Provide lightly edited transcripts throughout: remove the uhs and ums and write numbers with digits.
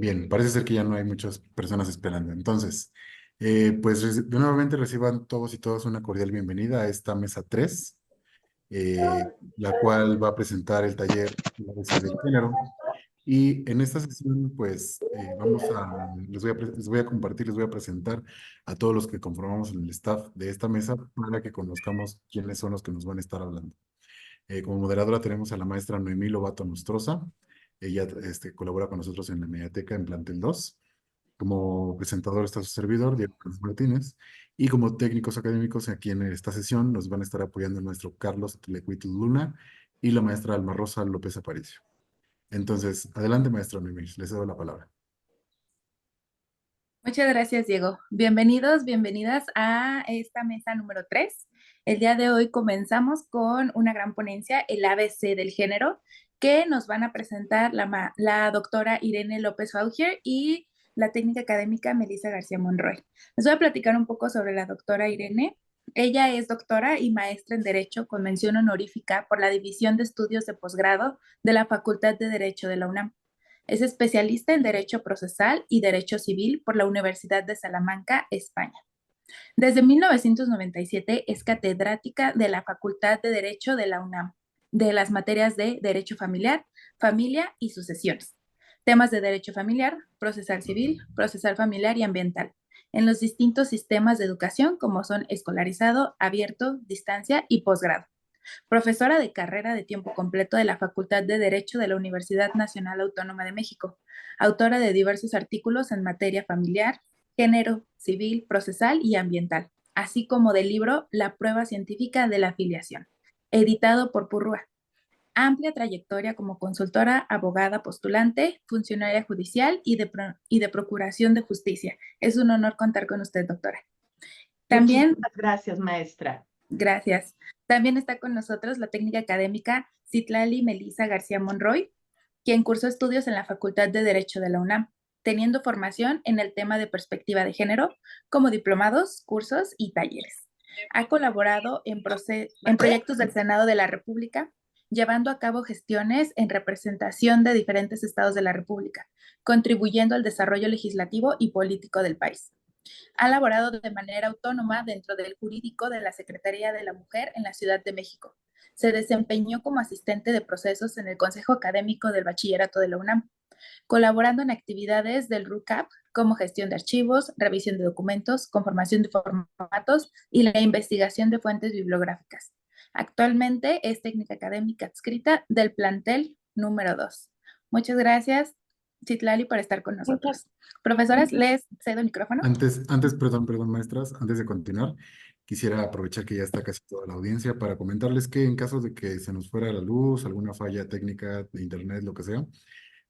Bien, parece ser que ya no hay muchas personas esperando. Entonces, pues nuevamente reciban todos y todas una cordial bienvenida a esta mesa 3, la cual va a presentar el taller La ABC del género. Y en esta sesión, pues, les voy a compartir, les voy a presentar a todos los que conformamos el staff de esta mesa para que conozcamos quiénes son los que nos van a estar hablando. Como moderadora tenemos a la maestra Noemí Lobato Nostroza. Ella colabora con nosotros en la Mediateca en Plantel 2. Como presentador está su servidor, Diego Carlos Martínez. Y como técnicos académicos aquí en esta sesión nos van a estar apoyando el maestro Carlos Lecuitl Luna y la maestra Alma Rosa López Aparicio. Entonces, adelante, maestra Noemí, les cedo la palabra. Muchas gracias, Diego. Bienvenidos, bienvenidas a esta mesa número 3. El día de hoy comenzamos con una gran ponencia, el ABC del género, que nos van a presentar la doctora Irene López Faugier y la técnica académica Melissa García Monroy. Les voy a platicar un poco sobre la doctora Irene. Ella es doctora y maestra en Derecho con mención honorífica por la División de Estudios de Posgrado de la Facultad de Derecho de la UNAM. Es especialista en Derecho Procesal y Derecho Civil por la Universidad de Salamanca, España. Desde 1997 es catedrática de la Facultad de Derecho de la UNAM, de las materias de Derecho Familiar, Familia y Sucesiones. Temas de Derecho Familiar, Procesal Civil, Procesal Familiar y Ambiental, en los distintos sistemas de educación como son escolarizado, abierto, distancia y posgrado. Profesora de carrera de tiempo completo de la Facultad de Derecho de la Universidad Nacional Autónoma de México, autora de diversos artículos en materia familiar, género, civil, procesal y ambiental, así como del libro La prueba científica de la afiliación, editado por Purrúa. Amplia trayectoria como consultora, abogada, postulante, funcionaria judicial y de procuración de justicia. Es un honor contar con usted, doctora. También Muchísimas gracias, maestra. Gracias. También está con nosotros la técnica académica Citlali Melissa García Monroy, quien cursó estudios en la Facultad de Derecho de la UNAM, teniendo formación en el tema de perspectiva de género, como diplomados, cursos y talleres. Ha colaborado en proyectos del Senado de la República, llevando a cabo gestiones en representación de diferentes estados de la República, contribuyendo al desarrollo legislativo y político del país. Ha laborado de manera autónoma dentro del jurídico de la Secretaría de la Mujer en la Ciudad de México. Se desempeñó como asistente de procesos en el Consejo Académico del Bachillerato de la UNAM, colaborando en actividades del RUCAP como gestión de archivos, revisión de documentos, conformación de formatos y la investigación de fuentes bibliográficas. Actualmente es técnica académica adscrita del plantel número 2. Muchas gracias, Citlali, por estar con nosotros. Profesoras, les cedo el micrófono. Perdón, maestras, antes de continuar, quisiera aprovechar que ya está casi toda la audiencia para comentarles que en caso de que se nos fuera la luz, alguna falla técnica de internet, lo que sea,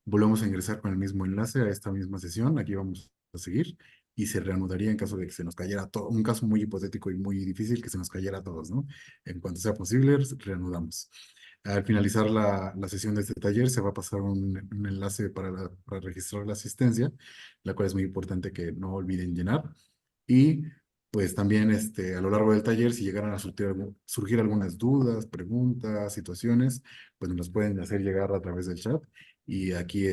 volvemos a ingresar con el mismo enlace a esta misma sesión. Aquí vamos a seguir y se reanudaría en caso de que se nos cayera todo. Un caso muy hipotético y muy difícil que se nos cayera a todos, ¿no? En cuanto sea posible, reanudamos. Al finalizar la sesión de este taller, se va a pasar un enlace para registrar la asistencia, la cual es muy importante que no olviden llenar. Y pues también a lo largo del taller, si llegaran a surgir algunas dudas, preguntas, situaciones, pues nos las pueden hacer llegar a través del chat. Y aquí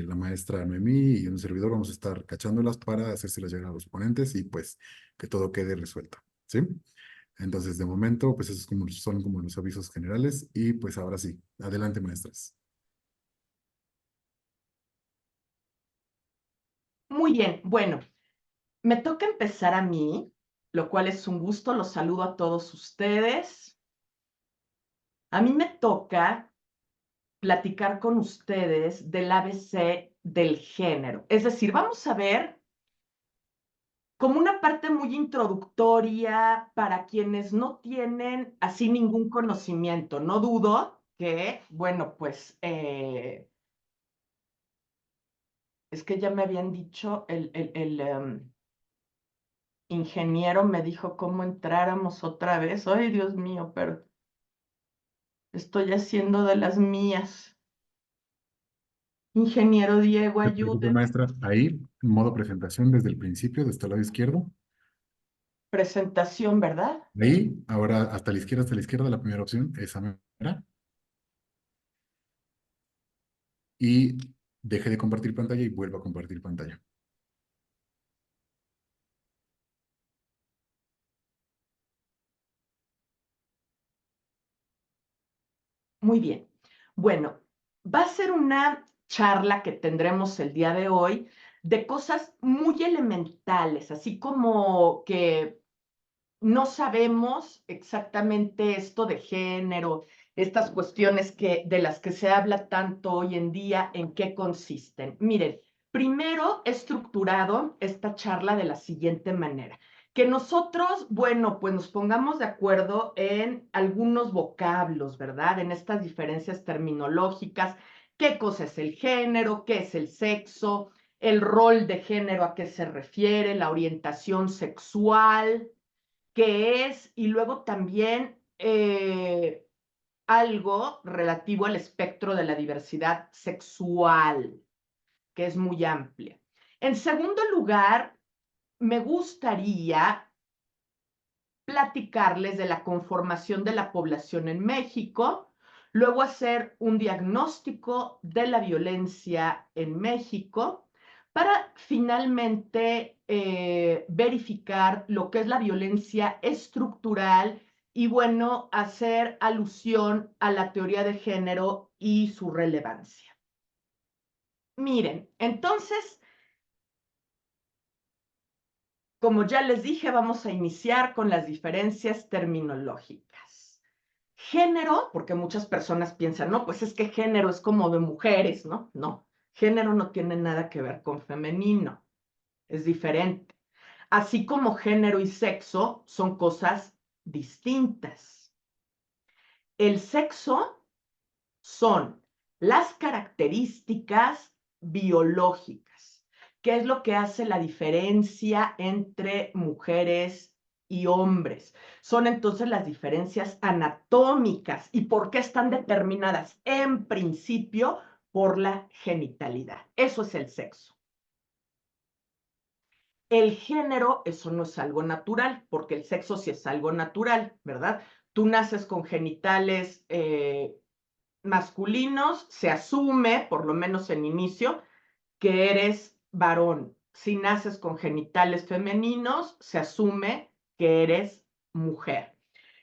la maestra Noemí y un servidor vamos a estar cachándolas para hacérselas llegar a los ponentes y pues que todo quede resuelto. ¿Sí? Entonces, de momento, pues esos son como los avisos generales y pues ahora sí, adelante, maestras. Muy bien, bueno, me toca empezar a mí, lo cual es un gusto, los saludo a todos ustedes. A mí me toca platicar con ustedes del ABC del género. Es decir, vamos a ver como una parte muy introductoria para quienes no tienen así ningún conocimiento. No dudo que, bueno, pues es que ya me habían dicho, el ingeniero me dijo cómo entráramos otra vez. Ay, Dios mío, pero estoy haciendo de las mías. Ingeniero Diego, No se preocupe, ayúdeme. maestra, ahí, modo presentación desde el principio, desde el lado izquierdo. Presentación, ¿verdad? Ahí, ahora hasta la izquierda, la primera opción, esa mera. Y deje de compartir pantalla y vuelva a compartir pantalla. Muy bien. Bueno, va a ser una charla que tendremos el día de hoy de cosas muy elementales, así como que no sabemos exactamente esto de género, estas cuestiones de las que se habla tanto hoy en día, en qué consisten. Miren, primero he estructurado esta charla de la siguiente manera. Que nosotros, bueno, pues nos pongamos de acuerdo en algunos vocablos, ¿verdad? En estas diferencias terminológicas, qué cosa es el género, qué es el sexo, el rol de género, a qué se refiere, la orientación sexual, qué es, y luego también algo relativo al espectro de la diversidad sexual, que es muy amplia. En segundo lugar, me gustaría platicarles de la conformación de la población en México, luego hacer un diagnóstico de la violencia en México, para finalmente verificar lo que es la violencia estructural y, bueno, hacer alusión a la teoría de género y su relevancia. Miren, entonces, como ya les dije, vamos a iniciar con las diferencias terminológicas. Género, porque muchas personas piensan, no, pues es que género es como de mujeres, ¿no? No, género no tiene nada que ver con femenino, es diferente. Así como género y sexo son cosas distintas. El sexo son las características biológicas. ¿Qué es lo que hace la diferencia entre mujeres y hombres? Son entonces las diferencias anatómicas. ¿Y por qué están determinadas? En principio, por la genitalidad. Eso es el sexo. El género, eso no es algo natural, porque el sexo sí es algo natural, ¿verdad? Tú naces con genitales masculinos, se asume, por lo menos en inicio, que eres varón. Si naces con genitales femeninos, se asume que eres mujer.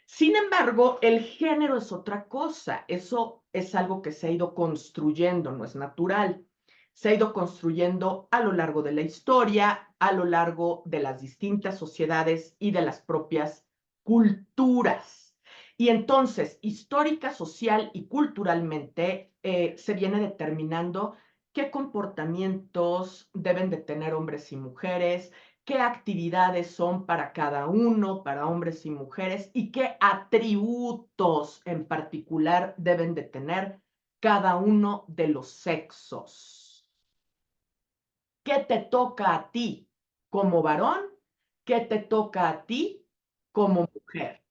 Sin embargo, el género es otra cosa. Eso es algo que se ha ido construyendo, no es natural. Se ha ido construyendo a lo largo de la historia, a lo largo de las distintas sociedades y de las propias culturas. Y entonces, histórica, social y culturalmente, se viene determinando qué comportamientos deben de tener hombres y mujeres, qué actividades son para cada uno, para hombres y mujeres, y qué atributos en particular deben de tener cada uno de los sexos. ¿Qué te toca a ti como varón? ¿Qué te toca a ti como mujer?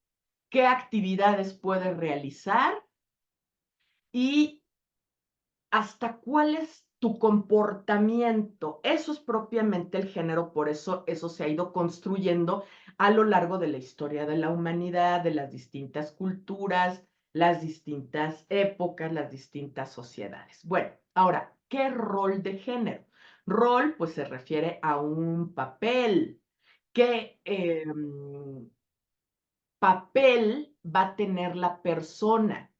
¿Qué actividades puedes realizar? Y hasta cuál es tu comportamiento. Eso es propiamente el género, por eso se ha ido construyendo a lo largo de la historia de la humanidad, de las distintas culturas, las distintas épocas, las distintas sociedades. Bueno, ahora, ¿qué rol de género? Rol, pues se refiere a un papel. ¿Qué papel va a tener la persona?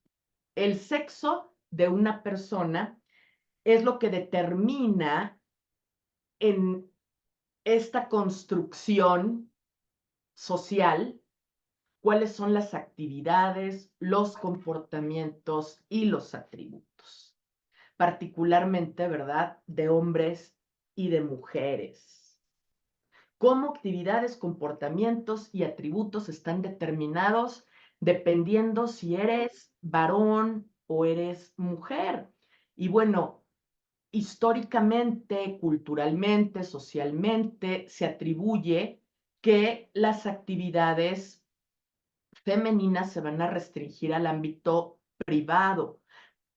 El sexo de una persona es lo que determina en esta construcción social cuáles son las actividades, los comportamientos y los atributos, particularmente, ¿verdad?, de hombres y de mujeres. Cómo actividades, comportamientos y atributos están determinados dependiendo si eres varón o eres mujer. Y bueno, históricamente, culturalmente, socialmente, se atribuye que las actividades femeninas se van a restringir al ámbito privado.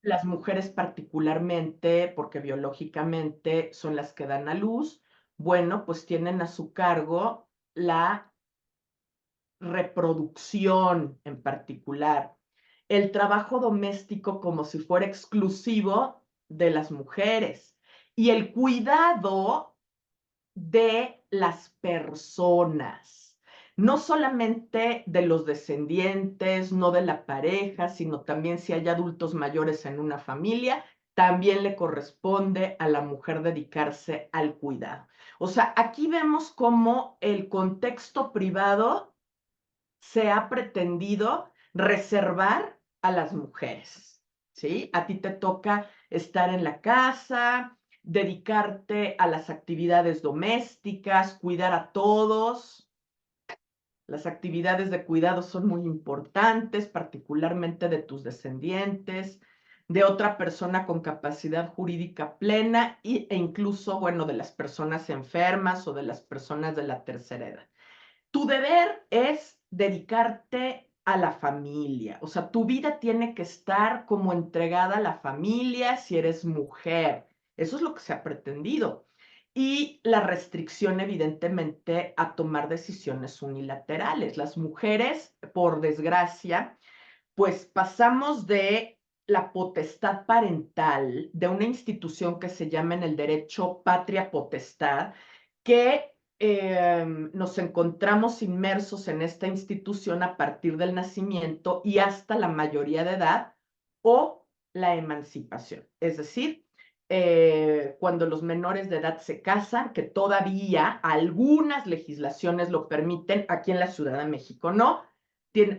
Las mujeres particularmente, porque biológicamente son las que dan a luz, bueno, pues tienen a su cargo la reproducción en particular, el trabajo doméstico como si fuera exclusivo de las mujeres. y el cuidado de las personas, no solamente de los descendientes, no de la pareja, sino también si hay adultos mayores en una familia, también le corresponde a la mujer dedicarse al cuidado. O sea, aquí vemos cómo el contexto privado se ha pretendido reservar a las mujeres, ¿sí? A ti te toca estar en la casa, dedicarte a las actividades domésticas, cuidar a todos. Las actividades de cuidado son muy importantes, particularmente de tus descendientes, de otra persona con capacidad jurídica plena e incluso, bueno, de las personas enfermas o de las personas de la tercera edad. Tu deber es dedicarte a la familia, o sea, tu vida tiene que estar como entregada a la familia si eres mujer. Eso es lo que se ha pretendido. Y la restricción, evidentemente, a tomar decisiones unilaterales. Las mujeres, por desgracia, pues pasamos de la potestad parental, de una institución que se llama en el derecho patria potestad, que nos encontramos inmersos en esta institución a partir del nacimiento y hasta la mayoría de edad o la emancipación. Es decir, cuando los menores de edad se casan, que todavía algunas legislaciones lo permiten, aquí en la Ciudad de México no,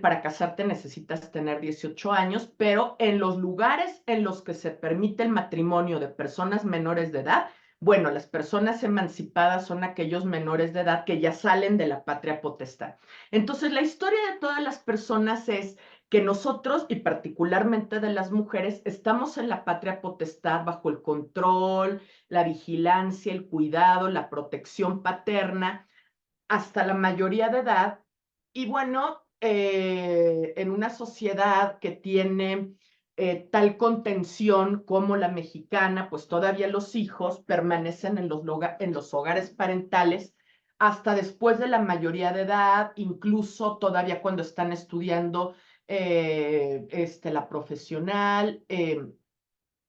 para casarte necesitas tener 18 años, pero en los lugares en los que se permite el matrimonio de personas menores de edad, bueno, las personas emancipadas son aquellos menores de edad que ya salen de la patria potestad. Entonces, la historia de todas las personas es que nosotros, y particularmente de las mujeres, estamos en la patria potestad bajo el control, la vigilancia, el cuidado, la protección paterna, hasta la mayoría de edad. Y bueno, en una sociedad que tiene tal contención como la mexicana, pues todavía los hijos permanecen en los hogares parentales hasta después de la mayoría de edad, incluso todavía cuando están estudiando la profesional,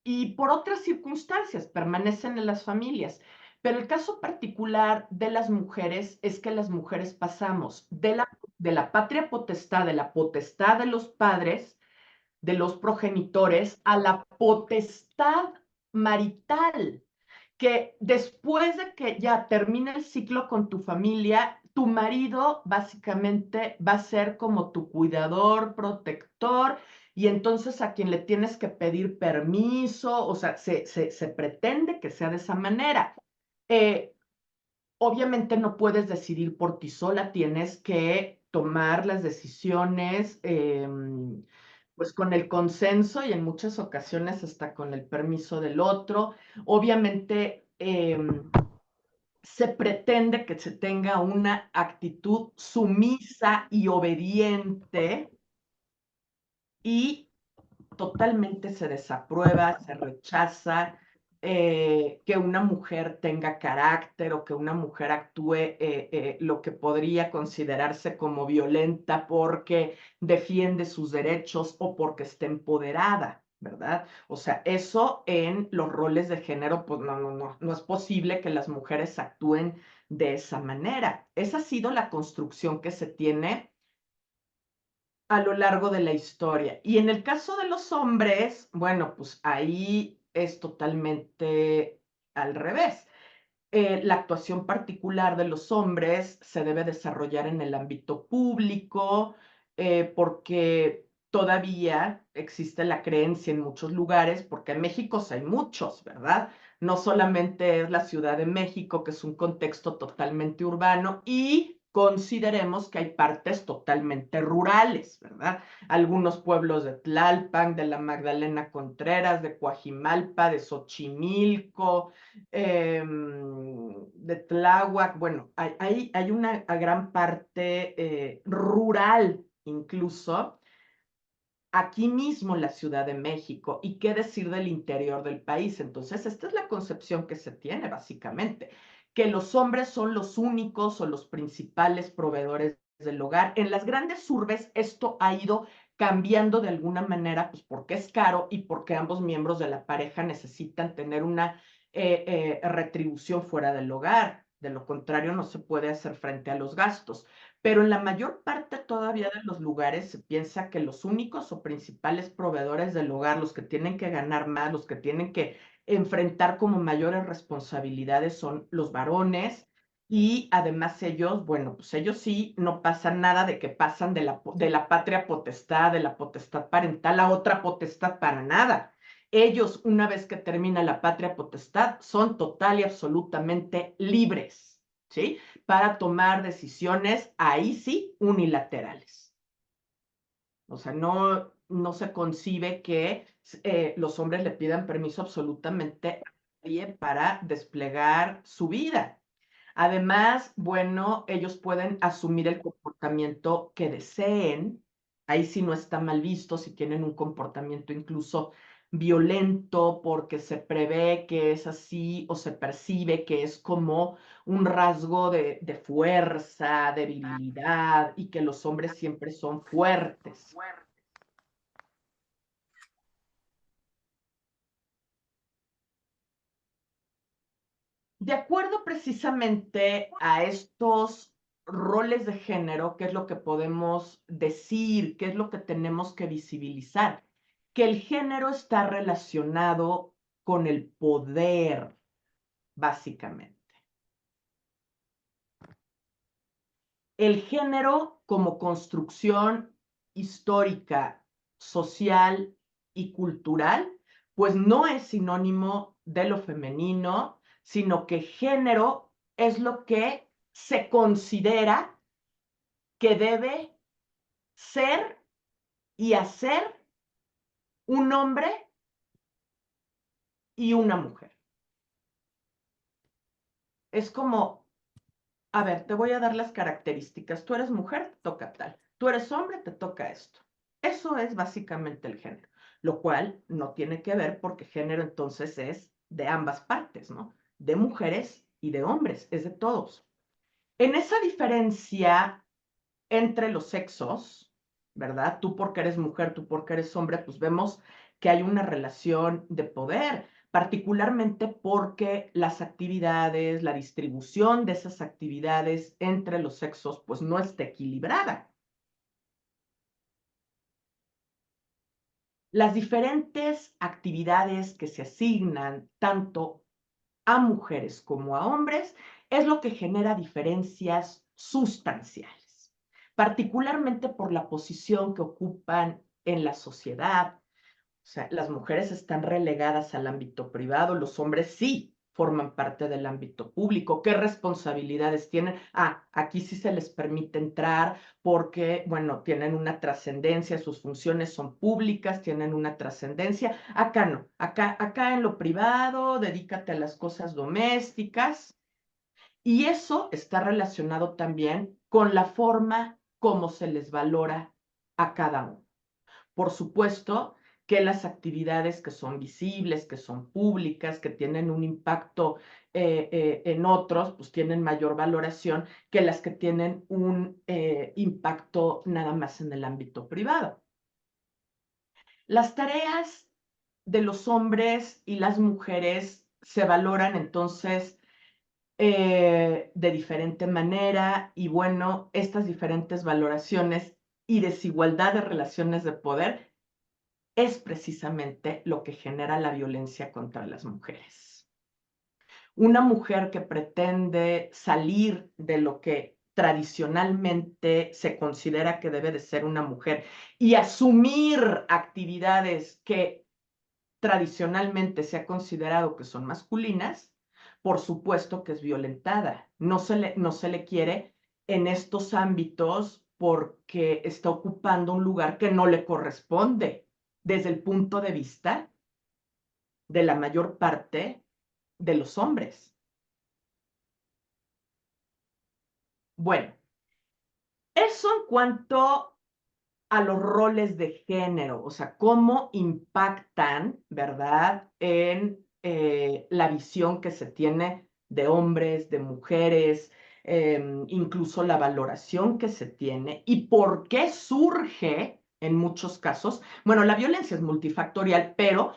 y por otras circunstancias permanecen en las familias. Pero el caso particular de las mujeres es que las mujeres pasamos de la patria potestad, de la potestad de los padres, de los progenitores, a la potestad marital, que después de que ya termine el ciclo con tu familia, tu marido básicamente va a ser como tu cuidador, protector, y entonces a quien le tienes que pedir permiso, o sea, se pretende que sea de esa manera. Eh, Obviamente no puedes decidir por ti sola, tienes que tomar las decisiones pues con el consenso y en muchas ocasiones hasta con el permiso del otro. Obviamente se pretende que se tenga una actitud sumisa y obediente y totalmente se desaprueba, se rechaza que una mujer tenga carácter o que una mujer actúe lo que podría considerarse como violenta porque defiende sus derechos o porque está empoderada, ¿verdad? O sea, eso en los roles de género, pues no es posible que las mujeres actúen de esa manera. Esa ha sido la construcción que se tiene a lo largo de la historia. Y en el caso de los hombres, bueno, pues ahí es totalmente al revés. La actuación particular de los hombres se debe desarrollar en el ámbito público, porque todavía existe la creencia en muchos lugares, porque en México hay muchos, ¿verdad? No solamente es la Ciudad de México, que es un contexto totalmente urbano, y consideremos que hay partes totalmente rurales, ¿verdad? Algunos pueblos de Tlalpan, de la Magdalena Contreras, de Coajimalpa, de Xochimilco, de Tláhuac, bueno, hay una gran parte rural incluso, aquí mismo en la Ciudad de México, y qué decir del interior del país. Entonces, esta es la concepción que se tiene básicamente, que los hombres son los únicos o los principales proveedores del hogar. En las grandes urbes esto ha ido cambiando de alguna manera, pues porque es caro y porque ambos miembros de la pareja necesitan tener una retribución fuera del hogar. De lo contrario, no se puede hacer frente a los gastos. Pero en la mayor parte todavía de los lugares se piensa que los únicos o principales proveedores del hogar, los que tienen que ganar más, los que tienen que enfrentar como mayores responsabilidades son los varones. Y además ellos, bueno, pues ellos sí no pasan nada de que pasan de la patria potestad, de la potestad parental a otra potestad para nada. Ellos, una vez que termina la patria potestad, son total y absolutamente libres, ¿sí? Para tomar decisiones, ahí sí, unilaterales. O sea, no se concibe que los hombres le pidan permiso absolutamente a nadie para desplegar su vida. Además, bueno, ellos pueden asumir el comportamiento que deseen. Ahí sí no está mal visto si tienen un comportamiento incluso violento porque se prevé que es así o se percibe que es como un rasgo de fuerza, de virilidad y que los hombres siempre son fuertes. De acuerdo precisamente a estos roles de género, ¿qué es lo que podemos decir? ¿Qué es lo que tenemos que visibilizar? Que el género está relacionado con el poder, básicamente. El género como construcción histórica, social y cultural, pues no es sinónimo de lo femenino, sino que género es lo que se considera que debe ser y hacer un hombre y una mujer. Es como, a ver, te voy a dar las características. Tú eres mujer, te toca tal. Tú eres hombre, te toca esto. Eso es básicamente el género, lo cual no tiene que ver porque género entonces es de ambas partes, ¿no? De mujeres y de hombres, es de todos. En esa diferencia entre los sexos, ¿verdad? Tú porque eres mujer, tú porque eres hombre, pues vemos que hay una relación de poder, particularmente porque las actividades, la distribución de esas actividades entre los sexos, pues no está equilibrada. Las diferentes actividades que se asignan tanto a mujeres como a hombres es lo que genera diferencias sustanciales, particularmente por la posición que ocupan en la sociedad. O sea, las mujeres están relegadas al ámbito privado, los hombres sí forman parte del ámbito público. ¿Qué responsabilidades tienen? Aquí sí se les permite entrar porque, bueno, tienen una trascendencia, sus funciones son públicas, tienen una trascendencia. Acá no, acá en lo privado, dedícate a las cosas domésticas. Y eso está relacionado también con la forma como se les valora a cada uno. Por supuesto que las actividades que son visibles, que son públicas, que tienen un impacto en otros, pues tienen mayor valoración que las que tienen un impacto nada más en el ámbito privado. Las tareas de los hombres y las mujeres se valoran entonces de diferente manera y bueno, estas diferentes valoraciones y desigualdad de relaciones de poder es precisamente lo que genera la violencia contra las mujeres. Una mujer que pretende salir de lo que tradicionalmente se considera que debe de ser una mujer y asumir actividades que tradicionalmente se ha considerado que son masculinas, por supuesto que es violentada. No se le quiere en estos ámbitos porque está ocupando un lugar que no le corresponde desde el punto de vista de la mayor parte de los hombres. Bueno, eso en cuanto a los roles de género, o sea, cómo impactan, ¿verdad?, en la visión que se tiene de hombres, de mujeres, incluso la valoración que se tiene y por qué surge en muchos casos. Bueno, la violencia es multifactorial, pero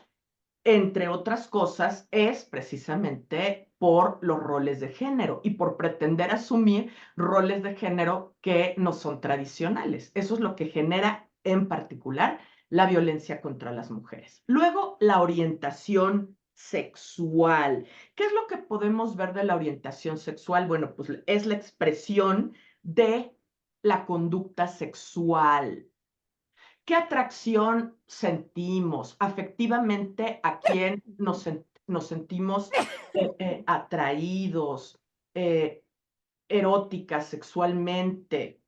entre otras cosas, es precisamente por los roles de género y por pretender asumir roles de género que no son tradicionales. Eso es lo que genera en particular la violencia contra las mujeres. Luego, la orientación sexual. ¿Qué es lo que podemos ver de la orientación sexual? Bueno, pues es la expresión de la conducta sexual. ¿Qué atracción sentimos? Afectivamente, ¿a quién nos sentimos atraídos, eh, eróticas, sexualmente,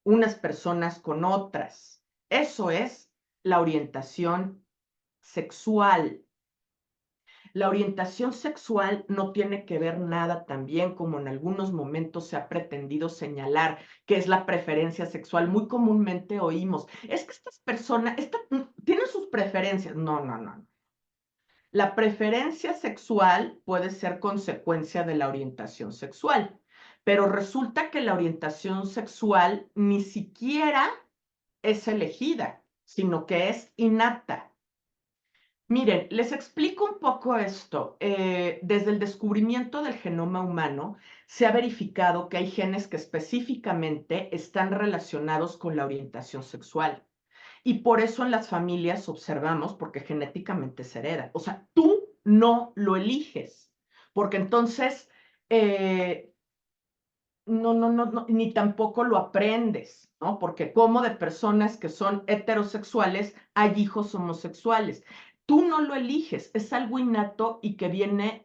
unas personas con otras? Eso es la orientación sexual. La orientación sexual no tiene que ver nada también como en algunos momentos se ha pretendido señalar, que es la preferencia sexual. Muy comúnmente oímos, es que estas personas tienen sus preferencias. No, no, no. La preferencia sexual puede ser consecuencia de la orientación sexual, pero resulta que la orientación sexual ni siquiera es elegida, sino que es innata. Miren, les explico un poco esto. Desde el descubrimiento del genoma humano, se ha verificado que hay genes que específicamente están relacionados con la orientación sexual. Y por eso en las familias observamos, porque genéticamente se hereda. O sea, tú no lo eliges, porque entonces no, ni tampoco lo aprendes, ¿no? Porque como de personas que son heterosexuales hay hijos homosexuales. Tú no lo eliges, es algo innato y que viene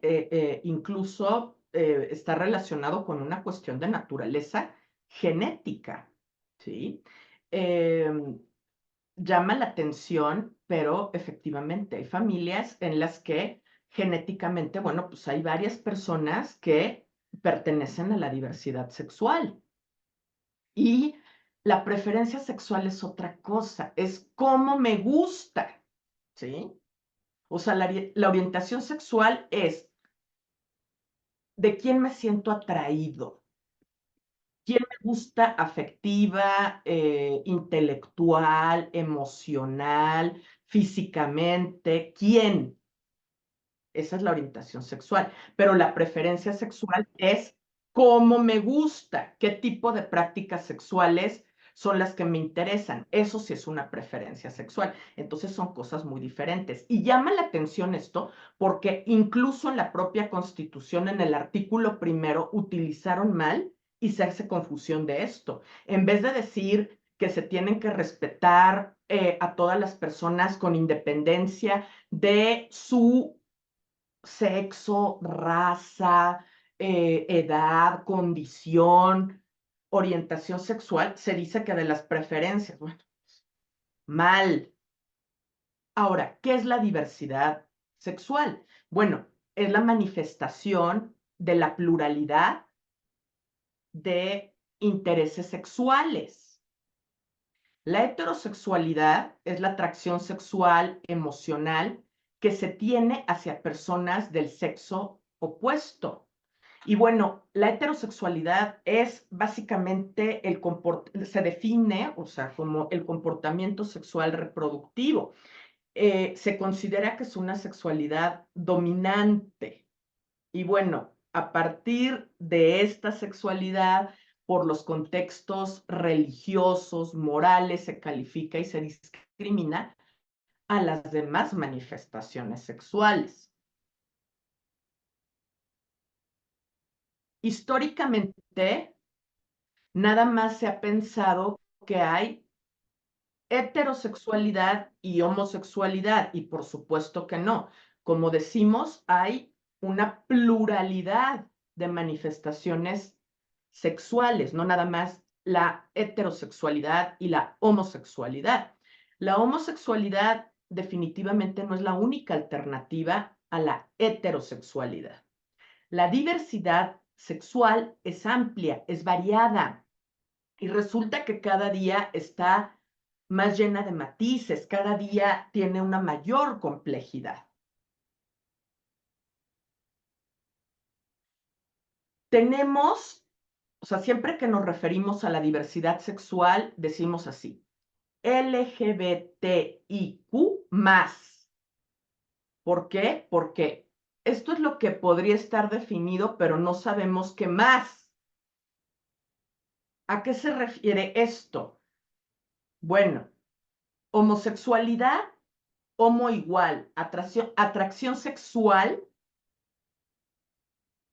incluso, está relacionado con una cuestión de naturaleza genética, ¿sí? Llama la atención, pero efectivamente hay familias en las que genéticamente, bueno, pues hay varias personas que pertenecen a la diversidad sexual. Y la preferencia sexual es otra cosa, es cómo me gusta, ¿sí? O sea, la orientación sexual es de quién me siento atraído, quién me gusta afectiva, intelectual, emocional, físicamente, quién. Esa es la orientación sexual. Pero la preferencia sexual es cómo me gusta, qué tipo de prácticas sexuales son las que me interesan. Eso sí es una preferencia sexual. Entonces son cosas muy diferentes. Y llama la atención esto porque incluso en la propia Constitución, en el artículo primero, utilizaron mal y se hace confusión de esto. En vez de decir que se tienen que respetar a todas las personas con independencia de su sexo, raza, edad, condición, orientación sexual, se dice que de las preferencias. Bueno, mal. Ahora, ¿qué es la diversidad sexual? Bueno, es la manifestación de la pluralidad de intereses sexuales. La heterosexualidad es la atracción sexual emocional que se tiene hacia personas del sexo opuesto. Y bueno, la heterosexualidad es básicamente se define, o sea, como el comportamiento sexual reproductivo. Se considera que es una sexualidad dominante. Y bueno, a partir de esta sexualidad, por los contextos religiosos, morales, se califica y se discrimina a las demás manifestaciones sexuales. Históricamente, nada más se ha pensado que hay heterosexualidad y homosexualidad, y por supuesto que no. Como decimos, hay una pluralidad de manifestaciones sexuales, no nada más la heterosexualidad y la homosexualidad. La homosexualidad definitivamente no es la única alternativa a la heterosexualidad. La diversidad sexual es amplia, es variada, y resulta que cada día está más llena de matices, cada día tiene una mayor complejidad. Tenemos, o sea, siempre que nos referimos a la diversidad sexual, decimos así, LGBTIQ más. ¿Por qué? Porque esto es lo que podría estar definido, pero no sabemos qué más. ¿A qué se refiere esto? Bueno, homosexualidad, homo igual, atracción sexual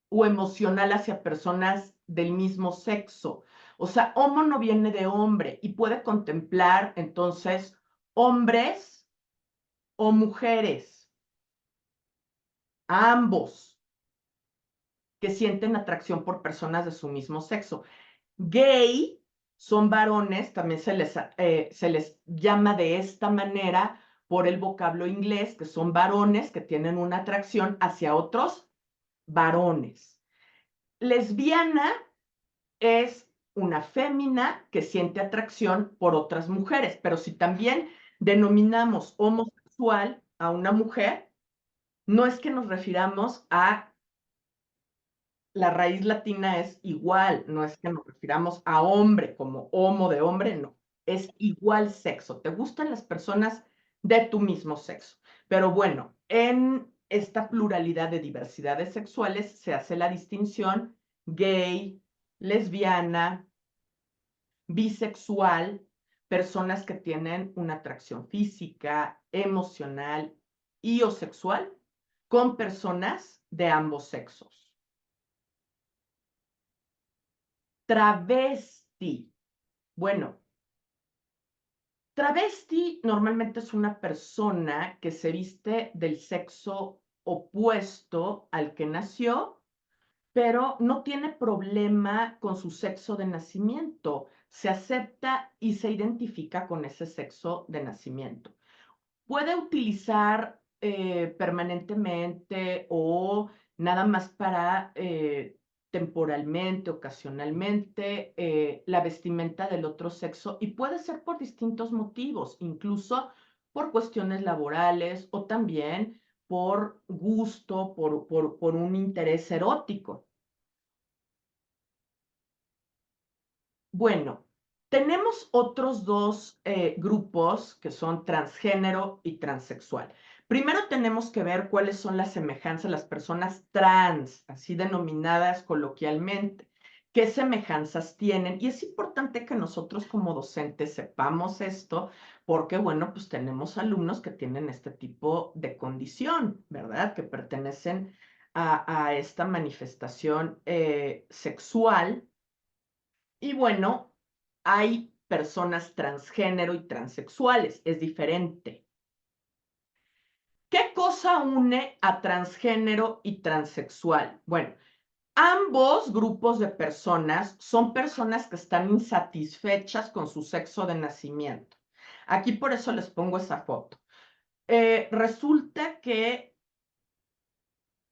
o emocional hacia personas del mismo sexo. O sea, homo no viene de hombre y puede contemplar entonces hombres o mujeres, a ambos, que sienten atracción por personas de su mismo sexo. Gay son varones, también se les llama de esta manera por el vocablo inglés, que son varones que tienen una atracción hacia otros varones. Lesbiana es una fémina que siente atracción por otras mujeres, pero si también denominamos homosexual a una mujer, no es que nos refiramos a la raíz latina es igual, no es que nos refiramos a hombre como homo de hombre, no, es igual sexo. Te gustan las personas de tu mismo sexo. Pero bueno, en esta pluralidad de diversidades sexuales se hace la distinción gay, lesbiana, bisexual, personas que tienen una atracción física, emocional y o sexual con personas de ambos sexos. Travesti. Bueno, travesti normalmente es una persona que se viste del sexo opuesto al que nació, pero no tiene problema con su sexo de nacimiento. Se acepta y se identifica con ese sexo de nacimiento. Puede utilizar permanentemente o nada más para temporalmente, ocasionalmente, la vestimenta del otro sexo y puede ser por distintos motivos, incluso por cuestiones laborales o también por gusto, por un interés erótico. Bueno, tenemos otros dos grupos que son transgénero y transexual. Primero tenemos que ver cuáles son las semejanzas de las personas trans, así denominadas coloquialmente. ¿Qué semejanzas tienen? Y es importante que nosotros como docentes sepamos esto porque, bueno, pues tenemos alumnos que tienen este tipo de condición, ¿verdad? Que pertenecen a esta manifestación sexual y bueno, hay personas transgénero y transexuales, es diferente. ¿Qué cosa une a transgénero y transexual? Bueno, ambos grupos de personas son personas que están insatisfechas con su sexo de nacimiento. Aquí por eso les pongo esa foto. Resulta que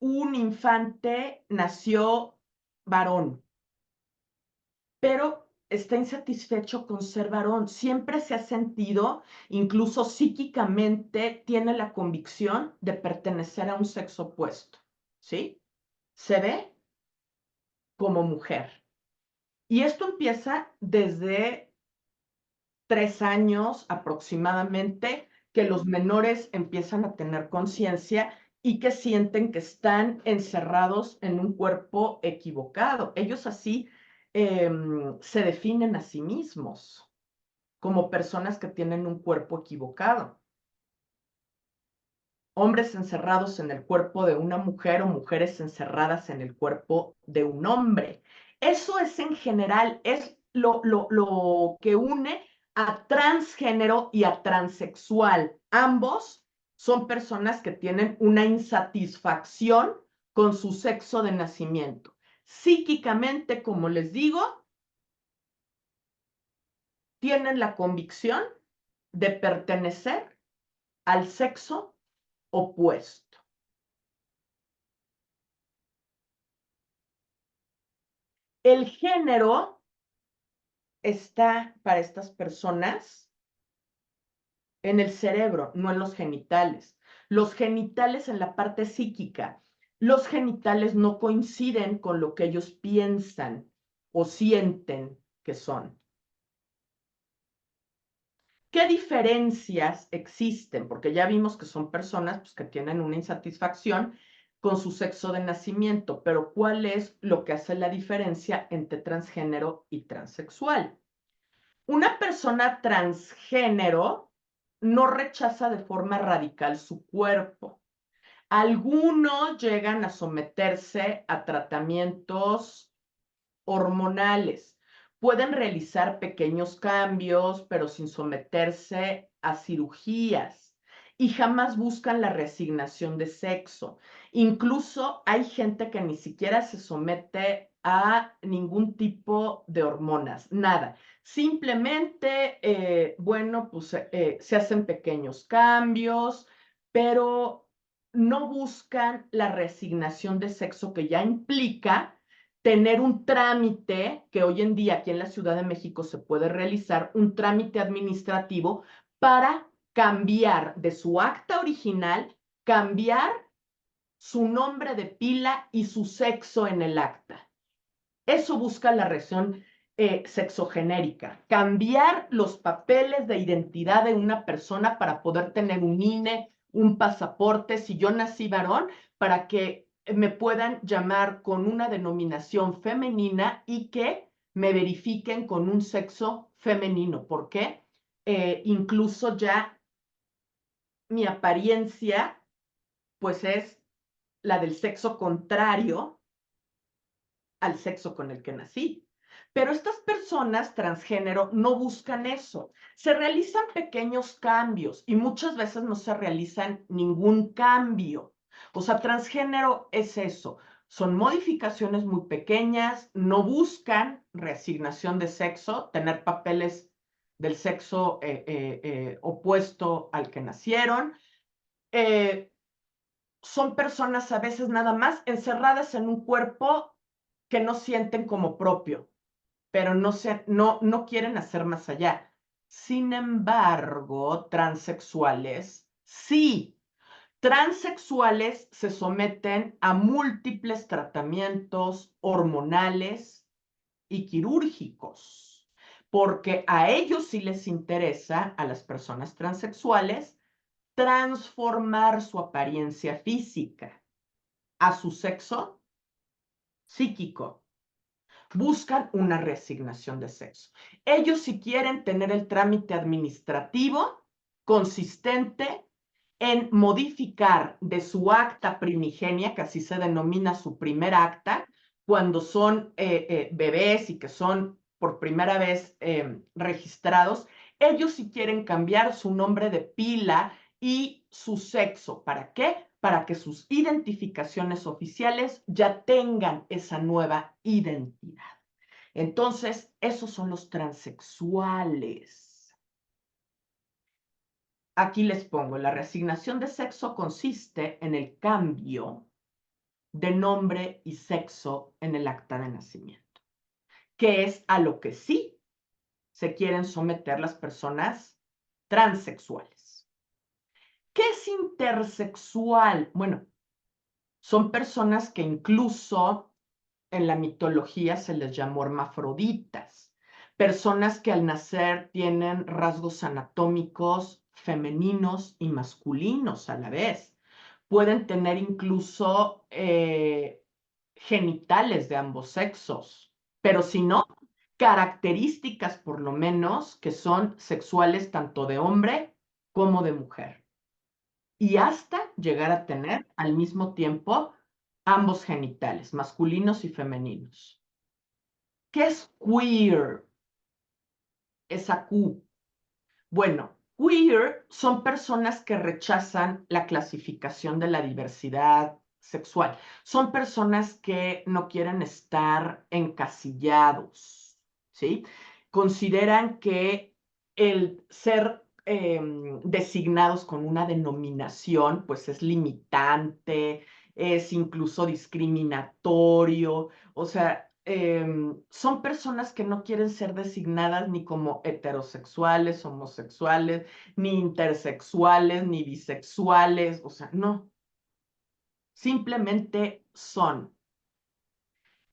un infante nació varón, pero está insatisfecho con ser varón. Siempre se ha sentido, incluso psíquicamente, tiene la convicción de pertenecer a un sexo opuesto, ¿sí? Se ve como mujer. Y esto empieza desde 3 años aproximadamente, que los menores empiezan a tener conciencia y que sienten que están encerrados en un cuerpo equivocado. Ellos así se definen a sí mismos como personas que tienen un cuerpo equivocado. Hombres encerrados en el cuerpo de una mujer o mujeres encerradas en el cuerpo de un hombre. Eso es en general, es lo que une a transgénero y a transexual. Ambos son personas que tienen una insatisfacción con su sexo de nacimiento. Psíquicamente, como les digo, tienen la convicción de pertenecer al sexo opuesto. El género está para estas personas en el cerebro, no en los genitales. Los genitales en la parte psíquica. Los genitales no coinciden con lo que ellos piensan o sienten que son. ¿Qué diferencias existen? Porque ya vimos que son personas pues, que tienen una insatisfacción con su sexo de nacimiento, pero ¿cuál es lo que hace la diferencia entre transgénero y transexual? Una persona transgénero no rechaza de forma radical su cuerpo. Algunos llegan a someterse a tratamientos hormonales. Pueden realizar pequeños cambios, pero sin someterse a cirugías. Y jamás buscan la reasignación de sexo. Incluso hay gente que ni siquiera se somete a ningún tipo de hormonas, nada. Simplemente, bueno, pues se hacen pequeños cambios, pero no buscan la reasignación de sexo que ya implica tener un trámite que hoy en día aquí en la Ciudad de México se puede realizar, un trámite administrativo para cambiar de su acta original, cambiar su nombre de pila y su sexo en el acta. Eso busca la reacción sexogenérica, cambiar los papeles de identidad de una persona para poder tener un INE, un pasaporte, si yo nací varón, para que me puedan llamar con una denominación femenina y que me verifiquen con un sexo femenino. ¿Por qué? Incluso ya mi apariencia, pues es la del sexo contrario al sexo con el que nací. Pero estas personas transgénero no buscan eso. Se realizan pequeños cambios y muchas veces no se realizan ningún cambio. O sea, transgénero es eso. Son modificaciones muy pequeñas, no buscan reasignación de sexo, tener papeles del sexo opuesto al que nacieron. Son personas a veces nada más encerradas en un cuerpo que no sienten como propio, pero no quieren hacer más allá. Sin embargo, transexuales, sí, transexuales se someten a múltiples tratamientos hormonales y quirúrgicos, porque a ellos sí les interesa, a las personas transexuales, transformar su apariencia física a su sexo psíquico. Buscan una reasignación de sexo. Ellos si quieren tener el trámite administrativo consistente en modificar de su acta primigenia, que así se denomina su primer acta, cuando son bebés y que son por primera vez registrados, ellos si quieren cambiar su nombre de pila y su sexo. ¿Para qué? Para que sus identificaciones oficiales ya tengan esa nueva identidad. Entonces, esos son los transexuales. Aquí les pongo, la reasignación de sexo consiste en el cambio de nombre y sexo en el acta de nacimiento, que es a lo que sí se quieren someter las personas transexuales. ¿Qué es intersexual? Bueno, son personas que incluso en la mitología se les llamó hermafroditas, personas que al nacer tienen rasgos anatómicos femeninos y masculinos a la vez. Pueden tener incluso genitales de ambos sexos, pero si no, características por lo menos que son sexuales tanto de hombre como de mujer. Y hasta llegar a tener al mismo tiempo ambos genitales, masculinos y femeninos. ¿Qué es queer? Esa Q. Bueno, queer son personas que rechazan la clasificación de la diversidad sexual. Son personas que no quieren estar encasillados, ¿sí? Consideran que el ser designados con una denominación, pues es limitante, es incluso discriminatorio, o sea, son personas que no quieren ser designadas ni como heterosexuales, homosexuales, ni intersexuales, ni bisexuales, o sea, no. Simplemente son.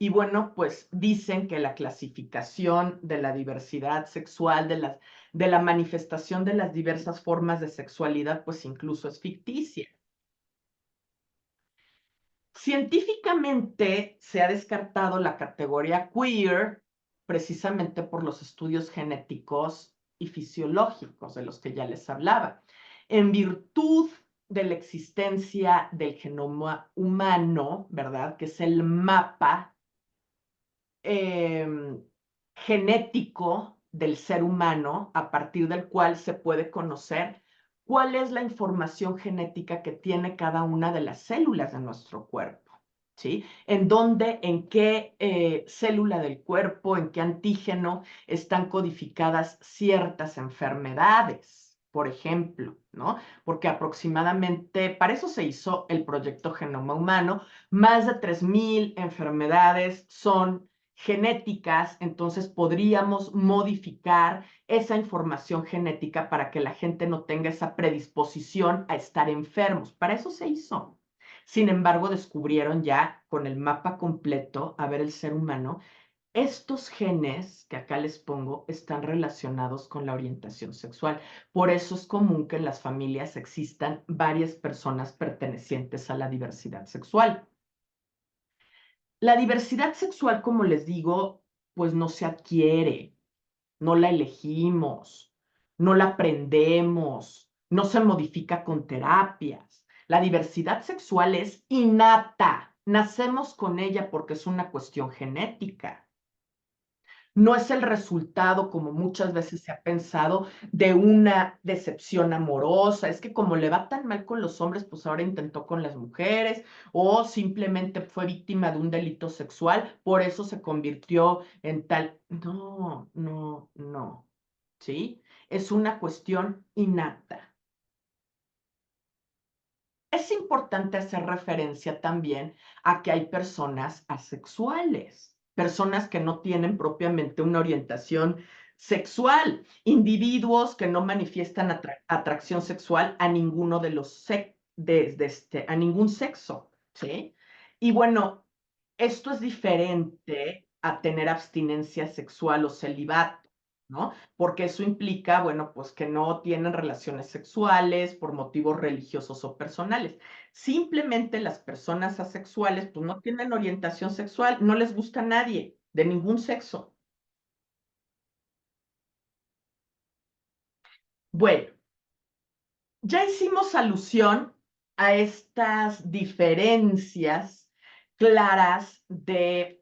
Y bueno, pues dicen que la clasificación de la diversidad sexual, de la manifestación de las diversas formas de sexualidad, pues incluso es ficticia. Científicamente se ha descartado la categoría queer precisamente por los estudios genéticos y fisiológicos de los que ya les hablaba. En virtud de la existencia del genoma humano, ¿verdad? Que es el mapa genético del ser humano a partir del cual se puede conocer cuál es la información genética que tiene cada una de las células de nuestro cuerpo, ¿sí? En dónde, en qué célula del cuerpo, en qué antígeno están codificadas ciertas enfermedades, por ejemplo, ¿no? Porque aproximadamente, para eso se hizo el proyecto Genoma Humano, más de 3,000 enfermedades son genéticas, entonces podríamos modificar esa información genética para que la gente no tenga esa predisposición a estar enfermos. Para eso se hizo. Sin embargo, descubrieron ya con el mapa completo, a ver el ser humano, estos genes que acá les pongo están relacionados con la orientación sexual. Por eso es común que en las familias existan varias personas pertenecientes a la diversidad sexual. La diversidad sexual, como les digo, pues no se adquiere, no la elegimos, no la aprendemos, no se modifica con terapias. La diversidad sexual es innata, nacemos con ella porque es una cuestión genética. No es el resultado, como muchas veces se ha pensado, de una decepción amorosa. Es que como le va tan mal con los hombres, pues ahora intentó con las mujeres, o simplemente fue víctima de un delito sexual, por eso se convirtió en tal. No, no, no. ¿Sí? Es una cuestión innata. Es importante hacer referencia también a que hay personas asexuales, personas que no tienen propiamente una orientación sexual, individuos que no manifiestan atracción sexual a ninguno de los a ningún sexo, ¿sí? Y bueno, esto es diferente a tener abstinencia sexual o celibato, ¿no? Porque eso implica, bueno, pues que no tienen relaciones sexuales por motivos religiosos o personales. Simplemente las personas asexuales, pues no tienen orientación sexual, no les gusta a nadie, de ningún sexo. Bueno, ya hicimos alusión a estas diferencias claras de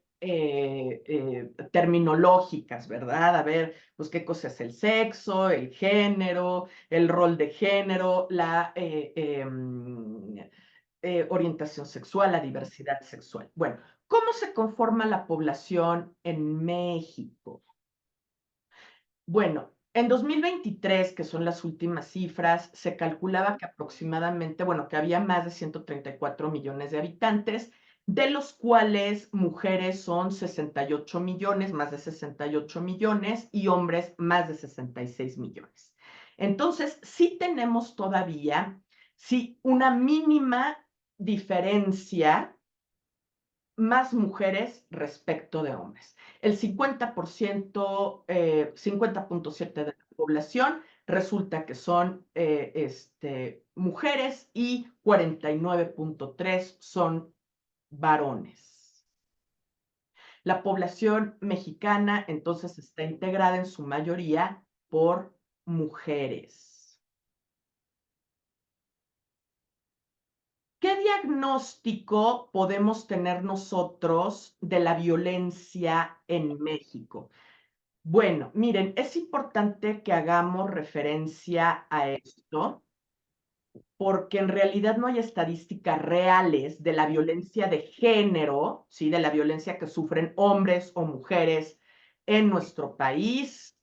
terminológicas, ¿verdad? A ver, pues qué cosa es el sexo, el género, el rol de género, la orientación sexual, la diversidad sexual. Bueno, ¿cómo se conforma la población en México? Bueno, en 2023, que son las últimas cifras, se calculaba que aproximadamente, bueno, que había más de 134 millones de habitantes, de los cuales mujeres son 68 millones, más de 68 millones, y hombres más de 66 millones. Entonces, sí tenemos todavía, sí, una mínima diferencia más mujeres respecto de hombres. El 50%, 50,7% de la población resulta que son mujeres y 49,3% son varones. La población mexicana entonces está integrada en su mayoría por mujeres. ¿Qué diagnóstico podemos tener nosotros de la violencia en México? Bueno, miren, es importante que hagamos referencia a esto, porque en realidad no hay estadísticas reales de la violencia de género, ¿sí? De la violencia que sufren hombres o mujeres en nuestro país.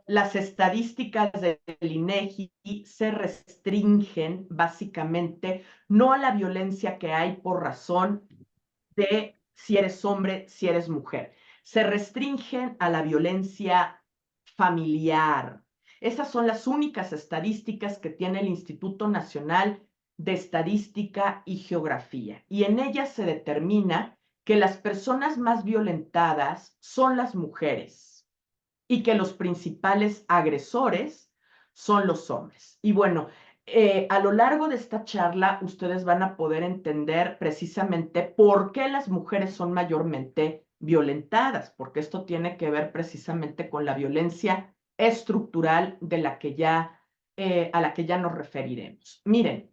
Las estadísticas del INEGI se restringen básicamente no a la violencia que hay por razón de si eres hombre, si eres mujer. Se restringen a la violencia familiar. Esas son las únicas estadísticas que tiene el Instituto Nacional de Estadística y Geografía. Y en ellas se determina que las personas más violentadas son las mujeres y que los principales agresores son los hombres. Y bueno, a lo largo de esta charla ustedes van a poder entender precisamente por qué las mujeres son mayormente violentadas, porque esto tiene que ver precisamente con la violencia estructural de la que a la que ya nos referiremos. Miren,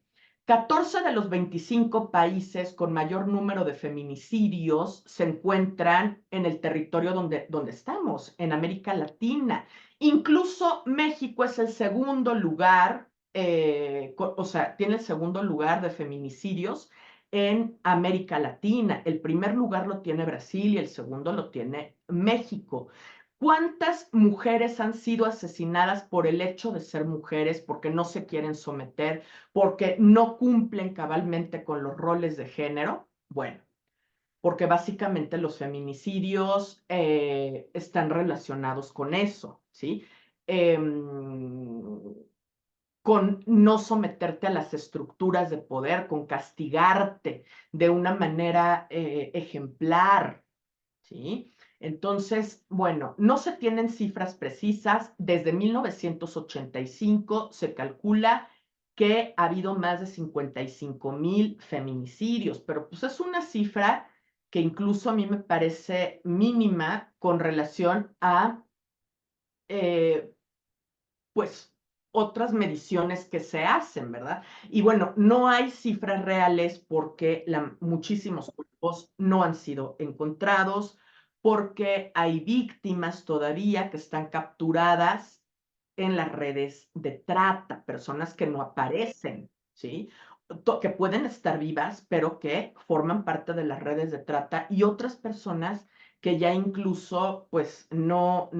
14 de los 25 países con mayor número de feminicidios se encuentran en el territorio donde estamos, en América Latina. Incluso México es el segundo lugar, o sea, tiene el segundo lugar de feminicidios en América Latina. El primer lugar lo tiene Brasil y el segundo lo tiene México. ¿Cuántas mujeres han sido asesinadas por el hecho de ser mujeres, porque no se quieren someter, porque no cumplen cabalmente con los roles de género? Bueno, porque básicamente los feminicidios están relacionados con eso, ¿sí? Con no someterte a las estructuras de poder, con castigarte de una manera ejemplar, ¿sí? Entonces, bueno, no se tienen cifras precisas. Desde 1985 se calcula que ha habido más de 55,000 feminicidios, pero pues es una cifra que incluso a mí me parece mínima con relación a, pues, otras mediciones que se hacen, ¿verdad? Y bueno, no hay cifras reales porque muchísimos cuerpos no han sido encontrados, porque hay víctimas todavía que están capturadas en las redes de trata, personas que no aparecen, ¿sí? Que pueden estar vivas, pero que forman parte de las redes de trata, y otras personas que ya incluso, pues, no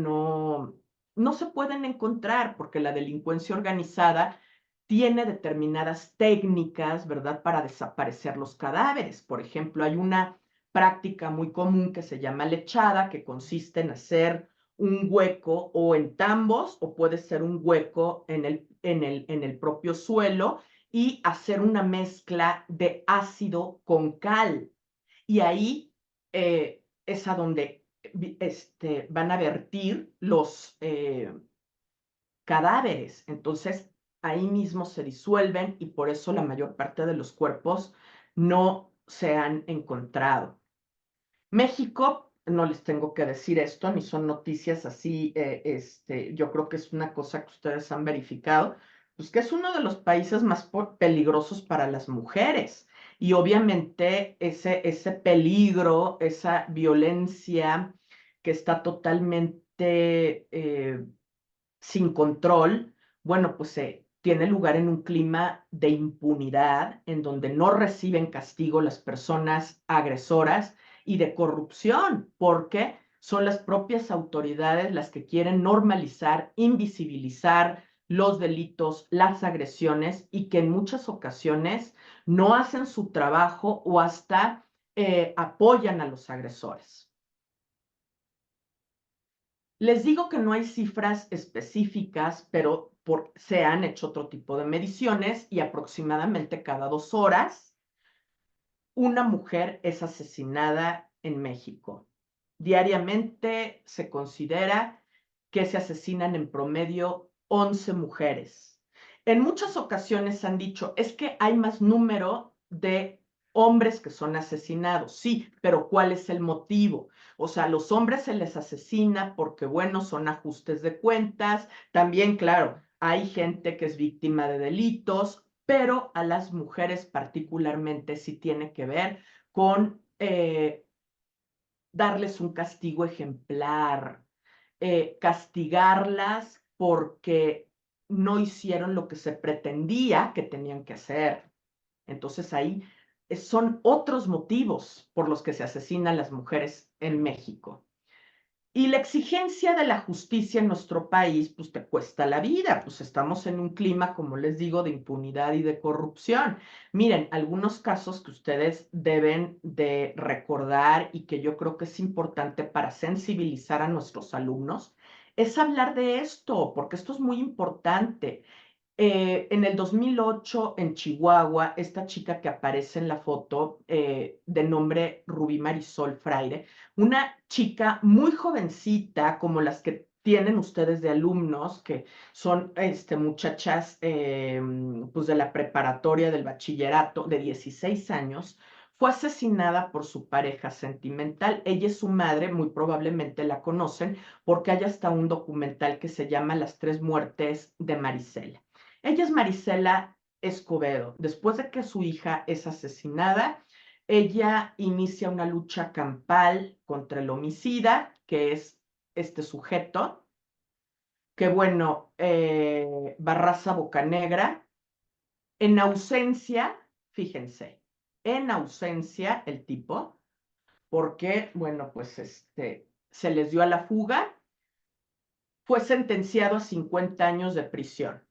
se pueden encontrar porque la delincuencia organizada tiene determinadas técnicas, ¿verdad?, para desaparecer los cadáveres. Por ejemplo, hay una práctica muy común que se llama lechada, que consiste en hacer un hueco o en tambos, o puede ser un hueco en el propio suelo, y hacer una mezcla de ácido con cal. Y ahí es a donde van a vertir los cadáveres. Entonces, ahí mismo se disuelven y por eso la mayor parte de los cuerpos no se han encontrado. México, no les tengo que decir esto, ni son noticias así, yo creo que es una cosa que ustedes han verificado, pues que es uno de los países más peligrosos para las mujeres. Y obviamente ese peligro, esa violencia que está totalmente sin control, bueno, pues tiene lugar en un clima de impunidad, en donde no reciben castigo las personas agresoras, y de corrupción, porque son las propias autoridades las que quieren normalizar, invisibilizar los delitos, las agresiones, y que en muchas ocasiones no hacen su trabajo o hasta apoyan a los agresores. Les digo que no hay cifras específicas, pero se han hecho otro tipo de mediciones, y aproximadamente cada 2 horas una mujer es asesinada en México. Diariamente se considera que se asesinan en promedio 11 mujeres. En muchas ocasiones han dicho, es que hay más número de hombres que son asesinados. Sí, pero ¿cuál es el motivo? O sea, a los hombres se les asesina porque, bueno, son ajustes de cuentas. También, claro, hay gente que es víctima de delitos, pero a las mujeres particularmente sí tiene que ver con darles un castigo ejemplar, castigarlas porque no hicieron lo que se pretendía que tenían que hacer. Entonces ahí son otros motivos por los que se asesinan las mujeres en México. Y la exigencia de la justicia en nuestro país, pues te cuesta la vida, pues estamos en un clima, como les digo, de impunidad y de corrupción. Miren, algunos casos que ustedes deben de recordar y que yo creo que es importante para sensibilizar a nuestros alumnos, es hablar de esto, porque esto es muy importante. En el 2008, en Chihuahua, esta chica que aparece en la foto, de nombre Rubí Marisol Fraire, una chica muy jovencita, como las que tienen ustedes de alumnos, que son muchachas pues de la preparatoria, del bachillerato, de 16 años, fue asesinada por su pareja sentimental. Ella es su madre, muy probablemente la conocen, porque hay hasta un documental que se llama Las tres muertes de Marisela. Ella es Marisela Escobedo. Después de que su hija es asesinada, ella inicia una lucha campal contra el homicida, que es este sujeto, que bueno, Barraza Bocanegra, en ausencia, fíjense, en ausencia el tipo, porque, bueno, pues se les dio a la fuga, fue sentenciado a 50 años de prisión.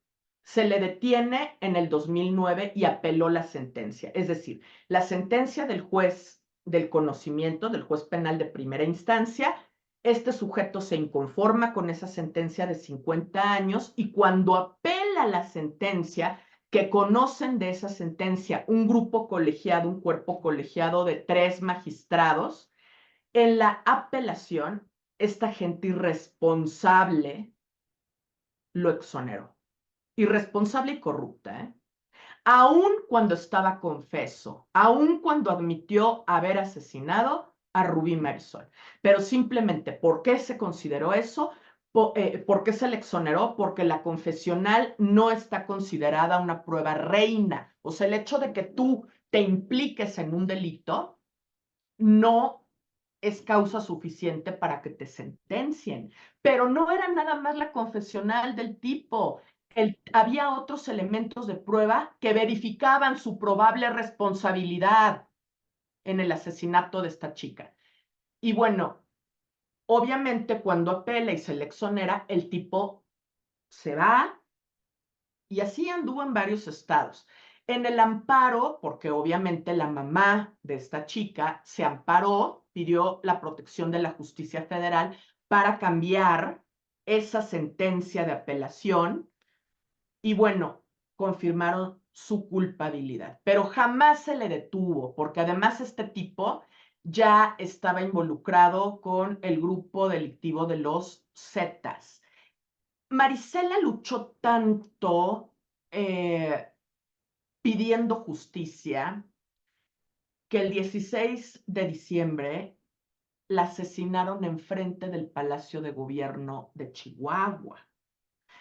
Se le detiene en el 2009 y apeló la sentencia. Es decir, la sentencia del juez del conocimiento, del juez penal de primera instancia, este sujeto se inconforma con esa sentencia de 50 años y cuando apela la sentencia, que conocen de esa sentencia un grupo colegiado, un cuerpo colegiado de 3 magistrados, en la apelación, esta gente irresponsable lo exoneró. Irresponsable y corrupta, ¿eh? Aun cuando estaba confeso, aun cuando admitió haber asesinado a Rubí Marisol. Pero simplemente, ¿por qué se consideró eso? ¿Por qué se le exoneró? Porque la confesional no está considerada una prueba reina. O sea, el hecho de que tú te impliques en un delito no es causa suficiente para que te sentencien. Pero no era nada más la confesional del tipo. Había otros elementos de prueba que verificaban su probable responsabilidad en el asesinato de esta chica. Y bueno, obviamente cuando apela y se le exonera, el tipo se va y así anduvo en varios estados. En el amparo, porque obviamente la mamá de esta chica se amparó, pidió la protección de la justicia federal para cambiar esa sentencia de apelación y bueno, confirmaron su culpabilidad, pero jamás se le detuvo, porque además este tipo ya estaba involucrado con el grupo delictivo de los Zetas. Marisela luchó tanto eh, pidiendo justicia que el 16 de diciembre la asesinaron enfrente del Palacio de Gobierno de Chihuahua.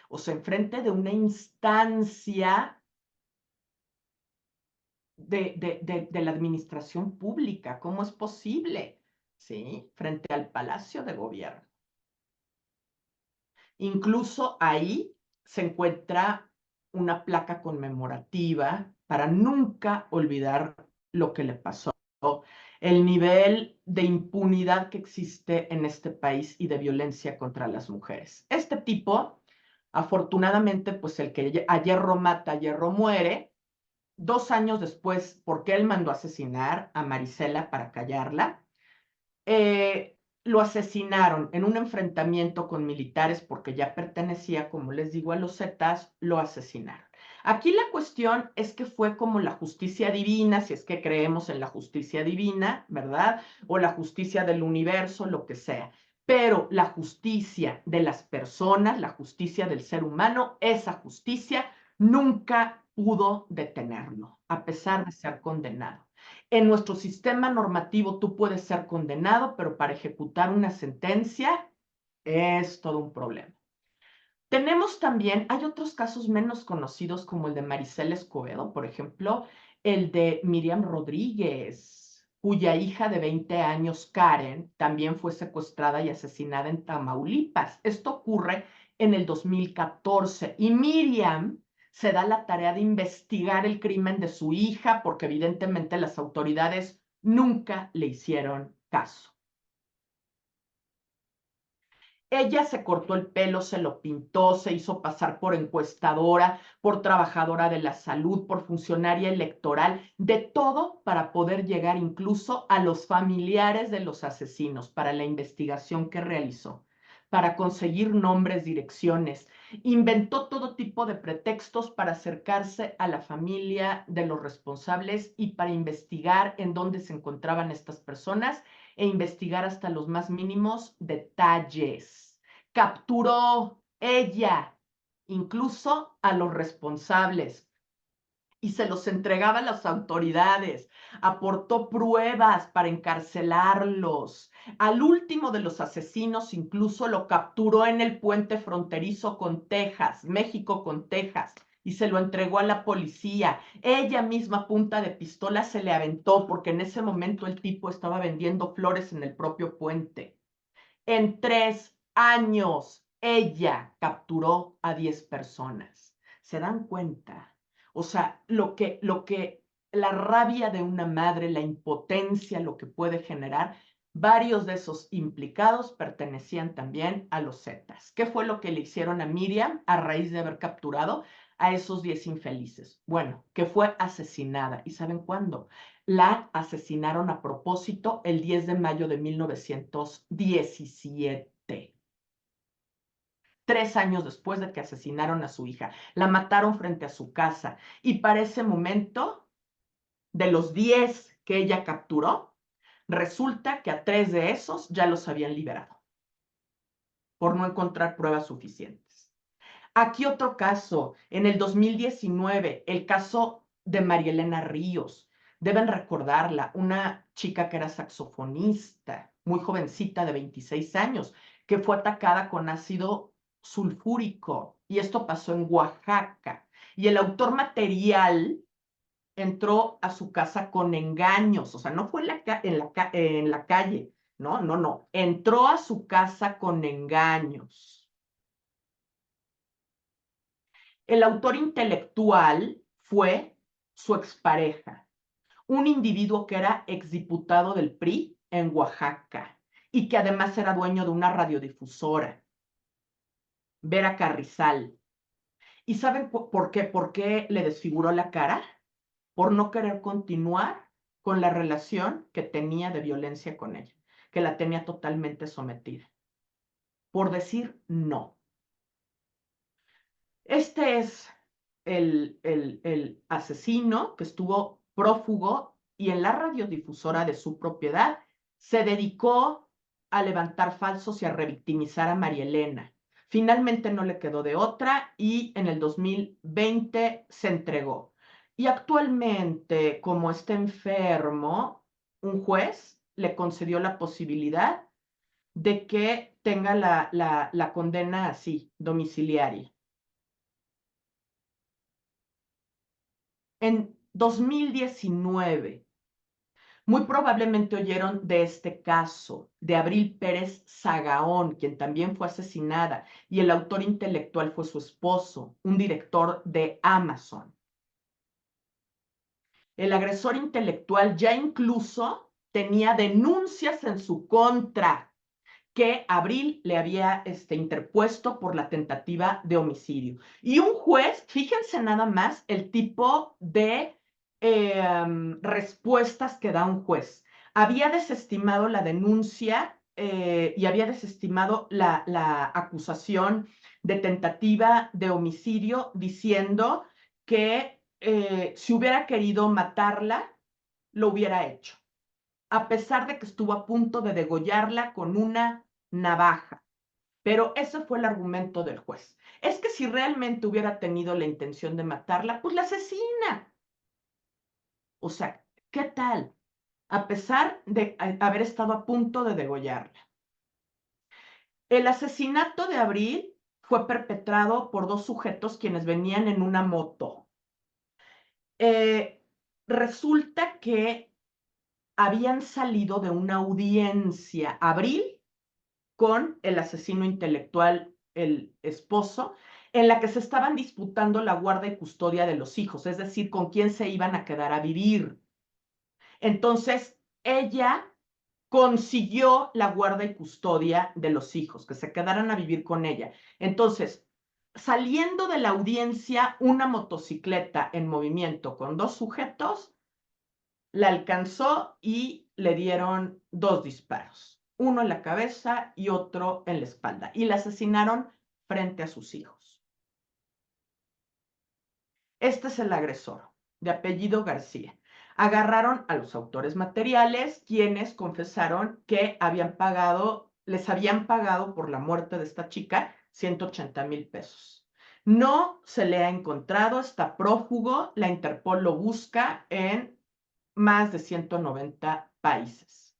O sea, enfrente de una instancia de la administración pública. ¿Cómo es posible? ¿Sí? Frente al Palacio de Gobierno. Incluso ahí se encuentra una placa conmemorativa para nunca olvidar lo que le pasó, el nivel de impunidad que existe en este país y de violencia contra las mujeres. Este tipo, afortunadamente, pues el que a hierro mata, a hierro muere, 2 años después, porque él mandó asesinar a Marisela para callarla, lo asesinaron en un enfrentamiento con militares porque ya pertenecía, como les digo, a los Zetas, lo asesinaron. Aquí la cuestión es que fue como la justicia divina, si es que creemos en la justicia divina, ¿verdad? O la justicia del universo, lo que sea. Pero la justicia de las personas, la justicia del ser humano, esa justicia nunca pudo detenerlo, a pesar de ser condenado. En nuestro sistema normativo tú puedes ser condenado, pero para ejecutar una sentencia es todo un problema. Tenemos también, hay otros casos menos conocidos como el de Marisela Escobedo, por ejemplo, el de Miriam Rodríguez, cuya hija de 20 años, Karen, también fue secuestrada y asesinada en Tamaulipas. Esto ocurre en el 2014 y Miriam se da la tarea de investigar el crimen de su hija porque evidentemente las autoridades nunca le hicieron caso. Ella se cortó el pelo, se lo pintó, se hizo pasar por encuestadora, por trabajadora de la salud, por funcionaria electoral, de todo para poder llegar incluso a los familiares de los asesinos para la investigación que realizó, para conseguir nombres, direcciones. Inventó todo tipo de pretextos para acercarse a la familia de los responsables y para investigar en dónde se encontraban estas personas e investigar hasta los más mínimos detalles. Capturó ella incluso a los responsables y se los entregaba a las autoridades, aportó pruebas para encarcelarlos. Al último de los asesinos incluso lo capturó en el puente fronterizo con Texas, México con Texas, y se lo entregó a la policía. Ella misma a punta de pistola se le aventó porque en ese momento el tipo estaba vendiendo flores en el propio puente. En 3 años, ella capturó a 10 personas. ¿Se dan cuenta? O sea, la rabia de una madre, la impotencia, lo que puede generar, varios de esos implicados pertenecían también a los Zetas. ¿Qué fue lo que le hicieron a Miriam a raíz de haber capturado a esos 10 infelices? Bueno, que fue asesinada. ¿Y saben cuándo? La asesinaron a propósito el 10 de mayo de 1917. 3 años después de que asesinaron a su hija. La mataron frente a su casa. Y para ese momento, de los 10 que ella capturó, resulta que a 3 de esos ya los habían liberado por no encontrar pruebas suficientes. Aquí otro caso, en el 2019, el caso de María Elena Ríos. Deben recordarla, una chica que era saxofonista, muy jovencita de 26 años, que fue atacada con ácido sulfúrico. Y esto pasó en Oaxaca. Y el autor material entró a su casa con engaños, o sea, no fue en la calle, no, no, no, entró a su casa con engaños. El autor intelectual fue su expareja, un individuo que era exdiputado del PRI en Oaxaca y que además era dueño de una radiodifusora, Vera Carrizal. ¿Y saben por qué? ¿Por qué le desfiguró la cara? Por no querer continuar con la relación que tenía de violencia con ella, que la tenía totalmente sometida. Por decir no. Este es el asesino que estuvo prófugo y en la radiodifusora de su propiedad se dedicó a levantar falsos y a revictimizar a María Elena. Finalmente no le quedó de otra y en el 2020 se entregó. Y actualmente, como está enfermo, un juez le concedió la posibilidad de que tenga la condena así, domiciliaria. En 2019, muy probablemente oyeron de este caso de Abril Pérez Zagaón, quien también fue asesinada, y el autor intelectual fue su esposo, un director de Amazon. El agresor intelectual ya incluso tenía denuncias en su contra que Abril le había interpuesto por la tentativa de homicidio. Y un juez, fíjense nada más el tipo de respuestas que da un juez. Había desestimado la denuncia y había desestimado la acusación de tentativa de homicidio diciendo que si hubiera querido matarla, lo hubiera hecho, a pesar de que estuvo a punto de degollarla con una navaja. Pero ese fue el argumento del juez. Es que si realmente hubiera tenido la intención de matarla, pues la asesina. O sea, ¿qué tal? A pesar de haber estado a punto de degollarla. El asesinato de Abril fue perpetrado por 2 sujetos quienes venían en una moto. Resulta que habían salido de una audiencia, Abril con el asesino intelectual, el esposo, en la que se estaban disputando la guarda y custodia de los hijos, es decir, con quién se iban a quedar a vivir. Entonces, ella consiguió la guarda y custodia de los hijos, que se quedaran a vivir con ella. Entonces, saliendo de la audiencia, una motocicleta en movimiento con 2 sujetos la alcanzó y le dieron 2 disparos. uno en la cabeza y otro en la espalda, y la asesinaron frente a sus hijos. Este es el agresor, de apellido García. Agarraron a los autores materiales, quienes confesaron que les habían pagado por la muerte de esta chica 180,000 pesos. No se le ha encontrado, está prófugo, la Interpol lo busca en más de 190 países.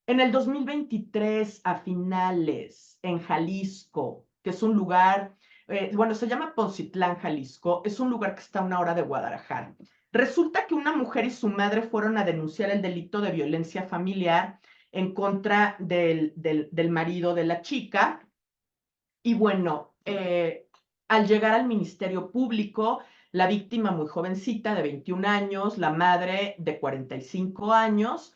En el 2023, a finales, en Jalisco, que es un lugar, bueno, se llama Poncitlán, Jalisco, es un lugar que está a 1 hora de Guadalajara. Resulta que una mujer y su madre fueron a denunciar el delito de violencia familiar en contra del marido de la chica. Y bueno, al llegar al Ministerio Público, la víctima muy jovencita de 21 años, la madre de 45 años,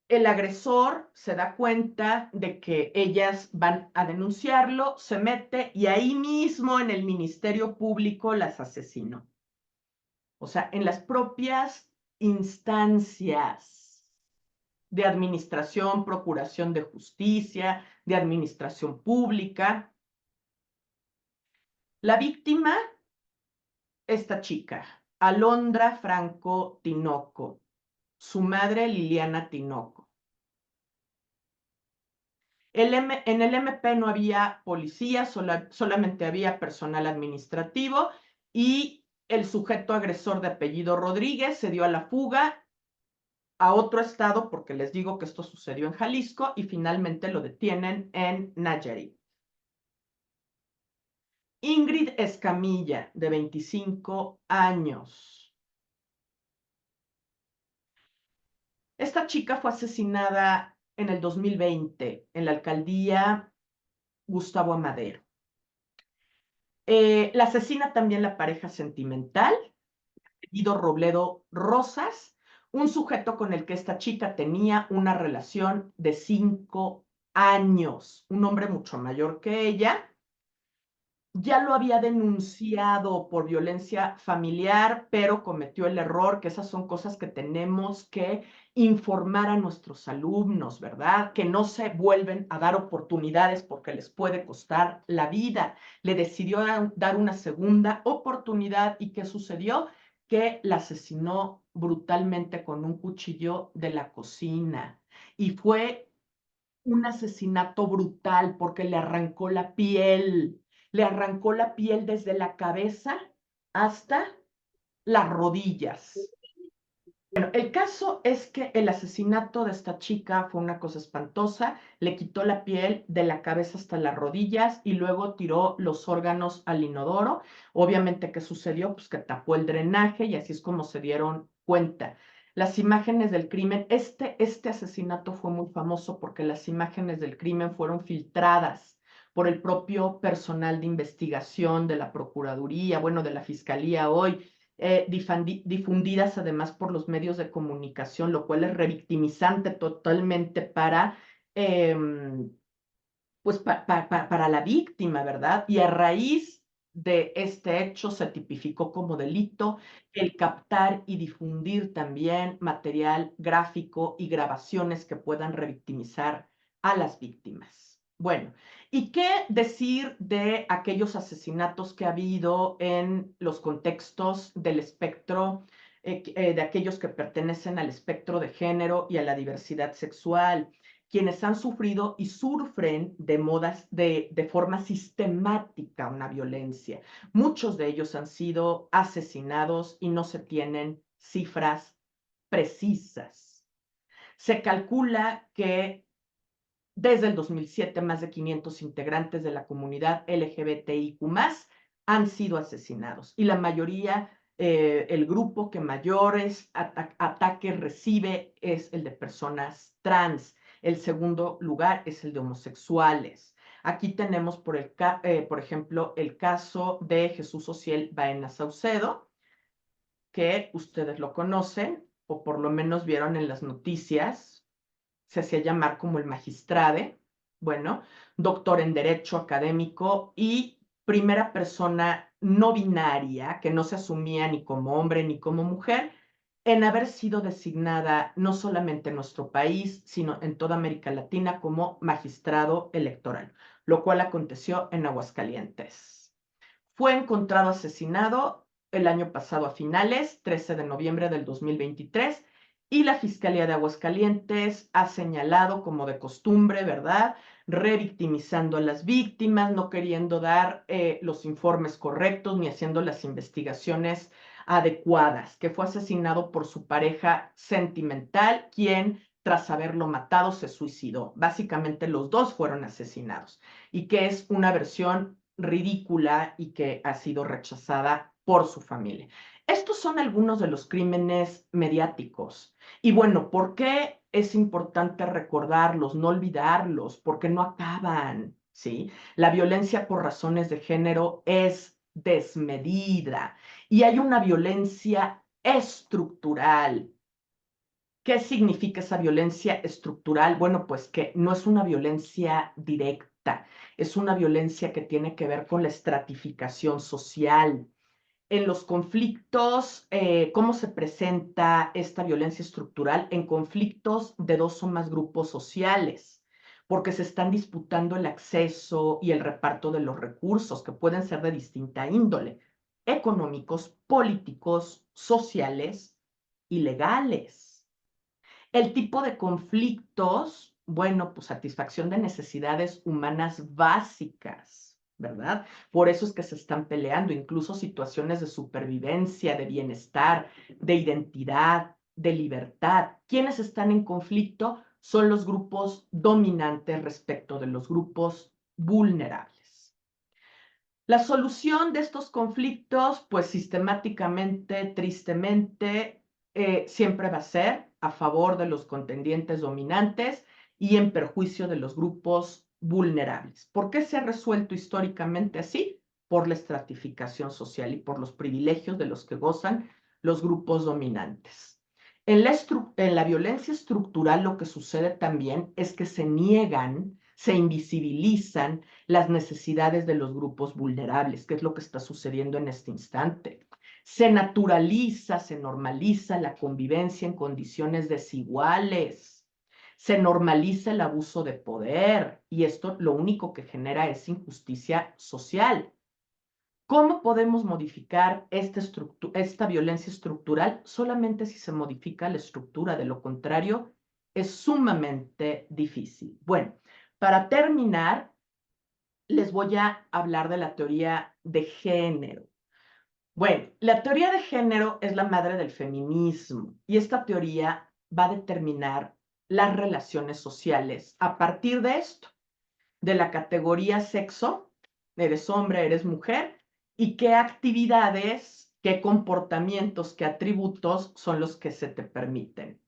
el agresor se da cuenta de que ellas van a denunciarlo, se mete y ahí mismo en el Ministerio Público las asesinó. O sea, en las propias instancias de administración, procuración de justicia, de administración pública. La víctima, esta chica, Alondra Franco Tinoco, su madre Liliana Tinoco. En el MP no había policía, solamente había personal administrativo y el sujeto agresor de apellido Rodríguez se dio a la fuga a otro estado, porque les digo que esto sucedió en Jalisco, y finalmente lo detienen en Nayarit. Ingrid Escamilla, de 25 años. Esta chica fue asesinada en el 2020 en la alcaldía Gustavo Amadero. La asesina también la pareja sentimental, apellido Robledo Rosas, un sujeto con el que esta chica tenía una relación de 5 años, un hombre mucho mayor que ella. Ya lo había denunciado por violencia familiar, pero cometió el error, que esas son cosas que tenemos que informar a nuestros alumnos, ¿verdad? Que no se vuelven a dar oportunidades porque les puede costar la vida. Le decidió dar una segunda oportunidad y ¿qué sucedió? Que la asesinó brutalmente con un cuchillo de la cocina. Y fue un asesinato brutal porque le arrancó la piel desde la cabeza hasta las rodillas. Bueno, el caso es que el asesinato de esta chica fue una cosa espantosa, le quitó la piel de la cabeza hasta las rodillas y luego tiró los órganos al inodoro. Obviamente, ¿qué sucedió? Pues que tapó el drenaje y así es como se dieron cuenta. Las imágenes del crimen, este asesinato fue muy famoso porque las imágenes del crimen fueron filtradas por el propio personal de investigación de la Procuraduría, bueno, de la Fiscalía hoy, difundidas además por los medios de comunicación, lo cual es revictimizante totalmente para, pues para la víctima, ¿verdad? Y a raíz de este hecho se tipificó como delito el captar y difundir también material gráfico y grabaciones que puedan revictimizar a las víctimas. Bueno, ¿y qué decir de aquellos asesinatos que ha habido en los contextos del espectro, de aquellos que pertenecen al espectro de género y a la diversidad sexual? Quienes han sufrido y sufren de forma sistemática una violencia. Muchos de ellos han sido asesinados y no se tienen cifras precisas. Se calcula que desde el 2007 más de 500 integrantes de la comunidad LGBTIQ+ han sido asesinados y la mayoría, el grupo que mayores ataques recibe es el de personas trans. El segundo lugar es el de homosexuales. Aquí tenemos, por ejemplo, el caso de Jesús Ociel Baena Saucedo, que ustedes lo conocen, o por lo menos vieron en las noticias, se hacía llamar como el magistrade, bueno, doctor en Derecho académico y primera persona no binaria, que no se asumía ni como hombre ni como mujer, en haber sido designada no solamente en nuestro país, sino en toda América Latina como magistrado electoral, lo cual aconteció en Aguascalientes. Fue encontrado asesinado el año pasado a finales, 13 de noviembre del 2023, y la Fiscalía de Aguascalientes ha señalado, como de costumbre, ¿verdad?, revictimizando a las víctimas, no queriendo dar los informes correctos ni haciendo las investigaciones adecuadas, que fue asesinado por su pareja sentimental, quien tras haberlo matado se suicidó. Básicamente los dos fueron asesinados y que es una versión ridícula y que ha sido rechazada por su familia. Estos son algunos de los crímenes mediáticos. Y bueno, ¿por qué es importante recordarlos, no olvidarlos? Porque no acaban, ¿sí? La violencia por razones de género es desmedida y hay una violencia estructural. ¿Qué significa esa violencia estructural? Bueno, pues que no es una violencia directa, es una violencia que tiene que ver con la estratificación social. En los conflictos, ¿cómo se presenta esta violencia estructural? En conflictos de dos o más grupos sociales, porque se están disputando el acceso y el reparto de los recursos, que pueden ser de distinta índole, económicos, políticos, sociales y legales. El tipo de conflictos, bueno, pues satisfacción de necesidades humanas básicas, ¿verdad? Por eso es que se están peleando, incluso situaciones de supervivencia, de bienestar, de identidad, de libertad. ¿Quiénes están en conflicto? Son los grupos dominantes respecto de los grupos vulnerables. La solución de estos conflictos, pues sistemáticamente, tristemente, siempre va a ser a favor de los contendientes dominantes y en perjuicio de los grupos vulnerables. ¿Por qué se ha resuelto históricamente así? Por la estratificación social y por los privilegios de los que gozan los grupos dominantes. En la violencia estructural lo que sucede también es que se niegan, se invisibilizan las necesidades de los grupos vulnerables, que es lo que está sucediendo en este instante. Se naturaliza, se normaliza la convivencia en condiciones desiguales, se normaliza el abuso de poder y esto lo único que genera es injusticia social. ¿Cómo podemos modificar esta violencia estructural? Solamente si se modifica la estructura, de lo contrario, es sumamente difícil. Bueno, para terminar, les voy a hablar de la teoría de género. Bueno, la teoría de género es la madre del feminismo y esta teoría va a determinar las relaciones sociales a partir de esto, de la categoría sexo, eres hombre, eres mujer, y qué actividades, qué comportamientos, qué atributos son los que se te permiten.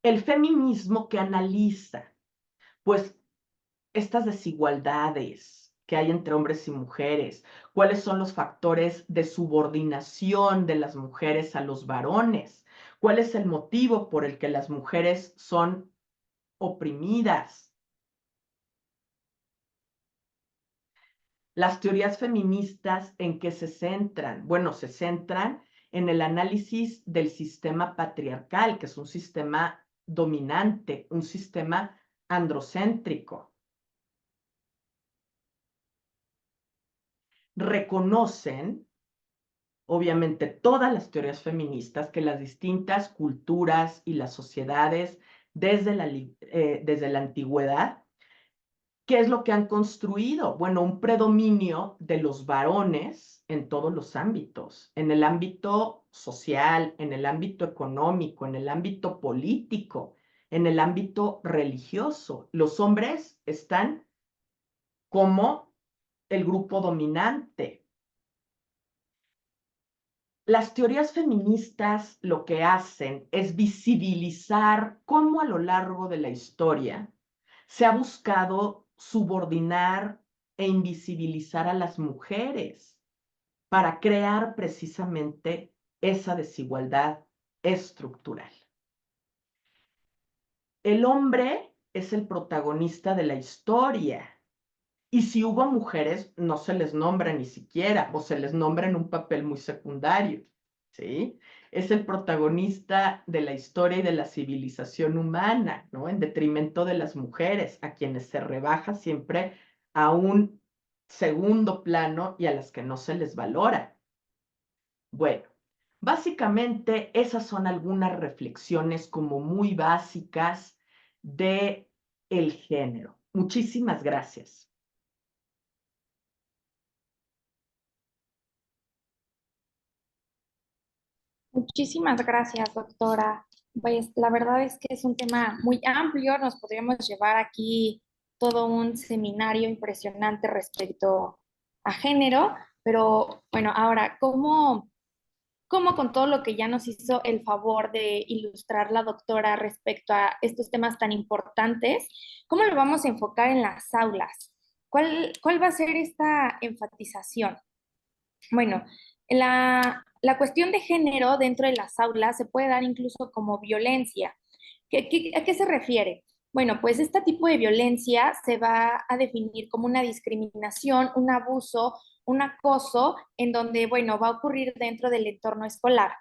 El feminismo que analiza, pues, estas desigualdades que hay entre hombres y mujeres, cuáles son los factores de subordinación de las mujeres a los varones, cuál es el motivo por el que las mujeres son oprimidas. Las teorías feministas, ¿en qué se centran? Bueno, se centran en el análisis del sistema patriarcal, que es un sistema dominante, un sistema androcéntrico. Reconocen, obviamente, todas las teorías feministas, que las distintas culturas y las sociedades desde la antigüedad, ¿qué es lo que han construido? Bueno, un predominio de los varones en todos los ámbitos, en el ámbito social, en el ámbito económico, en el ámbito político, en el ámbito religioso. Los hombres están como el grupo dominante. Las teorías feministas lo que hacen es visibilizar cómo a lo largo de la historia se ha buscado subordinar e invisibilizar a las mujeres para crear precisamente esa desigualdad estructural. El hombre es el protagonista de la historia Y si hubo mujeres, no se les nombra ni siquiera, o se les nombra en un papel muy secundario, ¿sí? Es el protagonista de la historia y de la civilización humana, ¿no? En detrimento de las mujeres, a quienes se rebaja siempre a un segundo plano y a las que no se les valora. Bueno, básicamente esas son algunas reflexiones como muy básicas de el género. Muchísimas gracias. Muchísimas gracias, doctora. Pues la verdad es que es un tema muy amplio, nos podríamos llevar aquí todo un seminario impresionante respecto a género, pero bueno, ahora, ¿cómo con todo lo que ya nos hizo el favor de ilustrar la doctora respecto a estos temas tan importantes, cómo lo vamos a enfocar en las aulas? ¿Cuál va a ser esta enfatización? Bueno, la cuestión de género dentro de las aulas se puede dar incluso como violencia. ¿A qué se refiere? Bueno, pues este tipo de violencia se va a definir como una discriminación, un abuso, un acoso, en donde, bueno, va a ocurrir dentro del entorno escolar.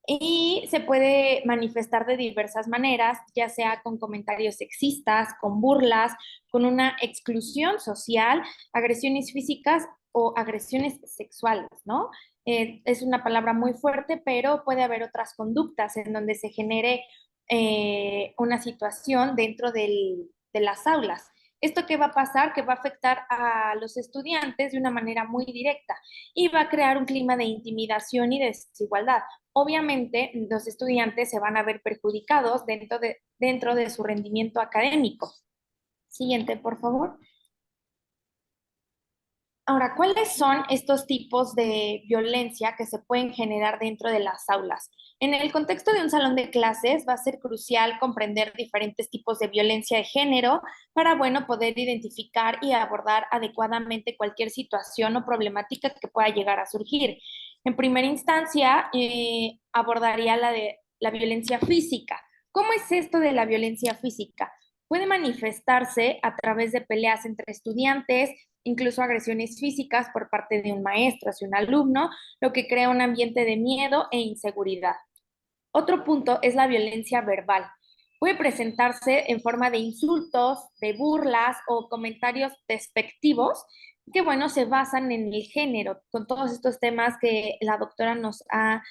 Y se puede manifestar de diversas maneras, ya sea con comentarios sexistas, con burlas, con una exclusión social, agresiones físicas o agresiones sexuales, ¿no? Es una palabra muy fuerte, pero puede haber otras conductas en donde se genere una situación dentro de las aulas. ¿Esto qué va a pasar? Que va a afectar a los estudiantes de una manera muy directa y va a crear un clima de intimidación y desigualdad. Obviamente, los estudiantes se van a ver perjudicados dentro de su rendimiento académico. Siguiente, por favor. Ahora, ¿cuáles son estos tipos de violencia que se pueden generar dentro de las aulas? En el contexto de un salón de clases va a ser crucial comprender diferentes tipos de violencia de género para, bueno, poder identificar y abordar adecuadamente cualquier situación o problemática que pueda llegar a surgir. En primera instancia, abordaría la de la violencia física. ¿Cómo es esto de la violencia física? Puede manifestarse a través de peleas entre estudiantes, incluso agresiones físicas por parte de un maestro hacia un alumno, lo que crea un ambiente de miedo e inseguridad. Otro punto es la violencia verbal. Puede presentarse en forma de insultos, de burlas o comentarios despectivos que, bueno, se basan en el género, con todos estos temas que la doctora nos ha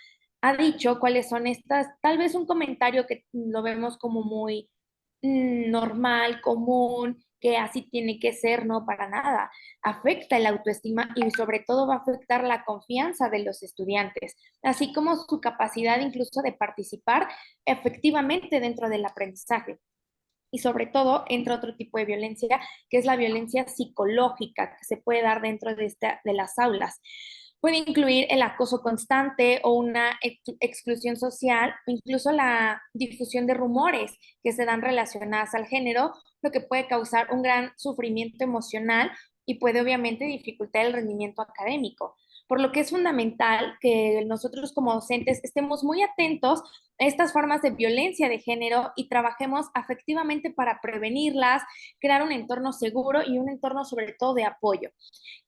dicho, cuáles son estas, tal vez un comentario que lo vemos como muy normal, común, que así tiene que ser, no para nada. Afecta el autoestima y sobre todo va a afectar la confianza de los estudiantes, así como su capacidad incluso de participar efectivamente dentro del aprendizaje. Y sobre todo entra otro tipo de violencia, que es la violencia psicológica que se puede dar dentro de las aulas. Puede incluir el acoso constante o una exclusión social, incluso la difusión de rumores que se dan relacionadas al género, lo que puede causar un gran sufrimiento emocional y puede obviamente dificultar el rendimiento académico. Por lo que es fundamental que nosotros como docentes estemos muy atentos a estas formas de violencia de género y trabajemos afectivamente para prevenirlas, crear un entorno seguro y un entorno sobre todo de apoyo.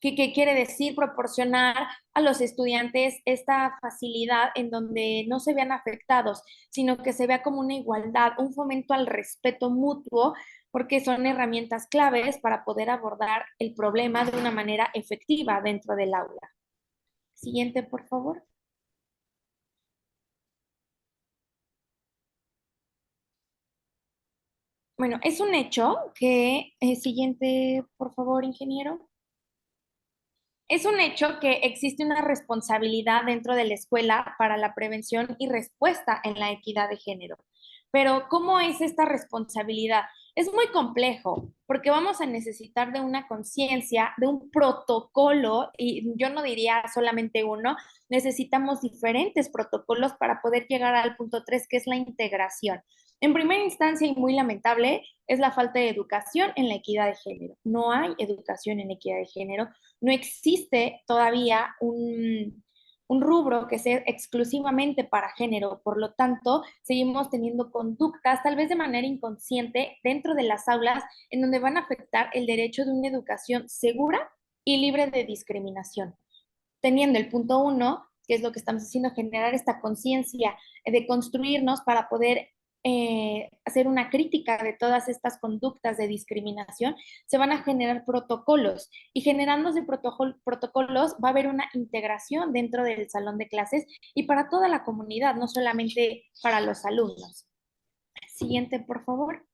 ¿Qué quiere decir? Proporcionar a los estudiantes esta facilidad en donde no se vean afectados, sino que se vea como una igualdad, un fomento al respeto mutuo, porque son herramientas claves para poder abordar el problema de una manera efectiva dentro del aula. Siguiente, por favor. Bueno, es un hecho que, siguiente, por favor, ingeniero. Es un hecho que existe una responsabilidad dentro de la escuela para la prevención y respuesta en la equidad de género. Pero ¿cómo es esta responsabilidad? Es muy complejo porque vamos a necesitar de una conciencia, de un protocolo, y yo no diría solamente uno, necesitamos diferentes protocolos para poder llegar al punto 3, que es la integración. En primera instancia, y muy lamentable, es la falta de educación en la equidad de género. No hay educación en equidad de género, no existe todavía un rubro que sea exclusivamente para género. Por lo tanto, seguimos teniendo conductas, tal vez de manera inconsciente, dentro de las aulas, en donde van a afectar el derecho de una educación segura y libre de discriminación. Teniendo el punto uno, que es lo que estamos haciendo, generar esta conciencia de construirnos para poder hacer una crítica de todas estas conductas de discriminación, se van a generar protocolos y generándose protocolos va a haber una integración dentro del salón de clases y para toda la comunidad, no solamente para los alumnos. Siguiente, por favor.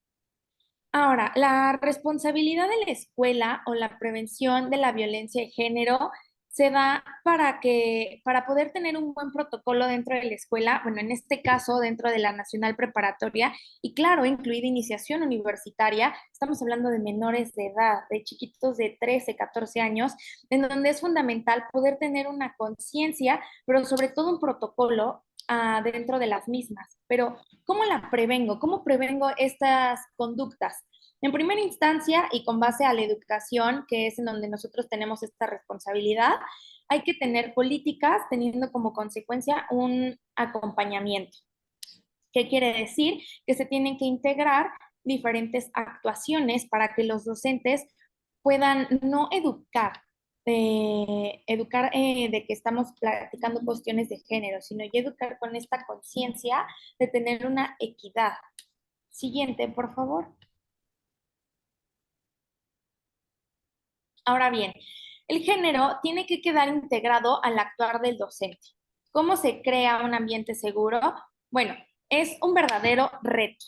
Ahora, la responsabilidad de la escuela o la prevención de la violencia de género se da para poder tener un buen protocolo dentro de la escuela, bueno, en este caso dentro de la Nacional Preparatoria, y claro, incluida iniciación universitaria, estamos hablando de menores de edad, de chiquitos de 13, 14 años, en donde es fundamental poder tener una conciencia, pero sobre todo un protocolo dentro de las mismas. Pero, ¿cómo la prevengo? ¿Cómo prevengo estas conductas? En primera instancia, y con base a la educación, que es en donde nosotros tenemos esta responsabilidad, hay que tener políticas teniendo como consecuencia un acompañamiento. ¿Qué quiere decir? Que se tienen que integrar diferentes actuaciones para que los docentes puedan no educar de que estamos platicando cuestiones de género, sino ya educar con esta conciencia de tener una equidad. Siguiente, por favor. Ahora bien, el género tiene que quedar integrado al actuar del docente. ¿Cómo se crea un ambiente seguro? Bueno, es un verdadero reto.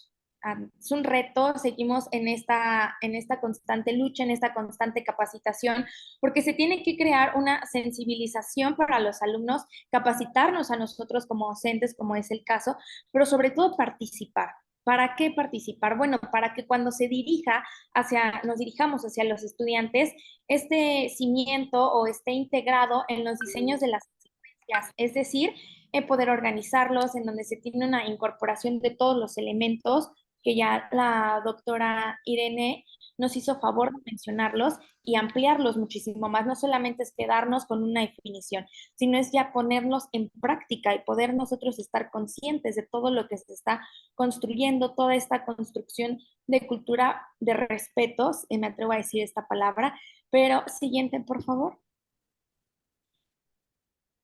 Es un reto, seguimos en esta constante lucha, en esta constante capacitación, porque se tiene que crear una sensibilización para los alumnos, capacitarnos a nosotros como docentes, como es el caso, pero sobre todo participar. ¿Para qué participar? Bueno, para que cuando nos dirijamos hacia los estudiantes, este cimiento o esté integrado en los diseños de las secuencias, es decir, poder organizarlos, en donde se tiene una incorporación de todos los elementos que ya la doctora Irene nos hizo favor de mencionarlos y ampliarlos muchísimo más. No solamente es quedarnos con una definición, sino es ya ponerlos en práctica y poder nosotros estar conscientes de todo lo que se está construyendo, toda esta construcción de cultura de respetos, me atrevo a decir esta palabra, pero siguiente, por favor.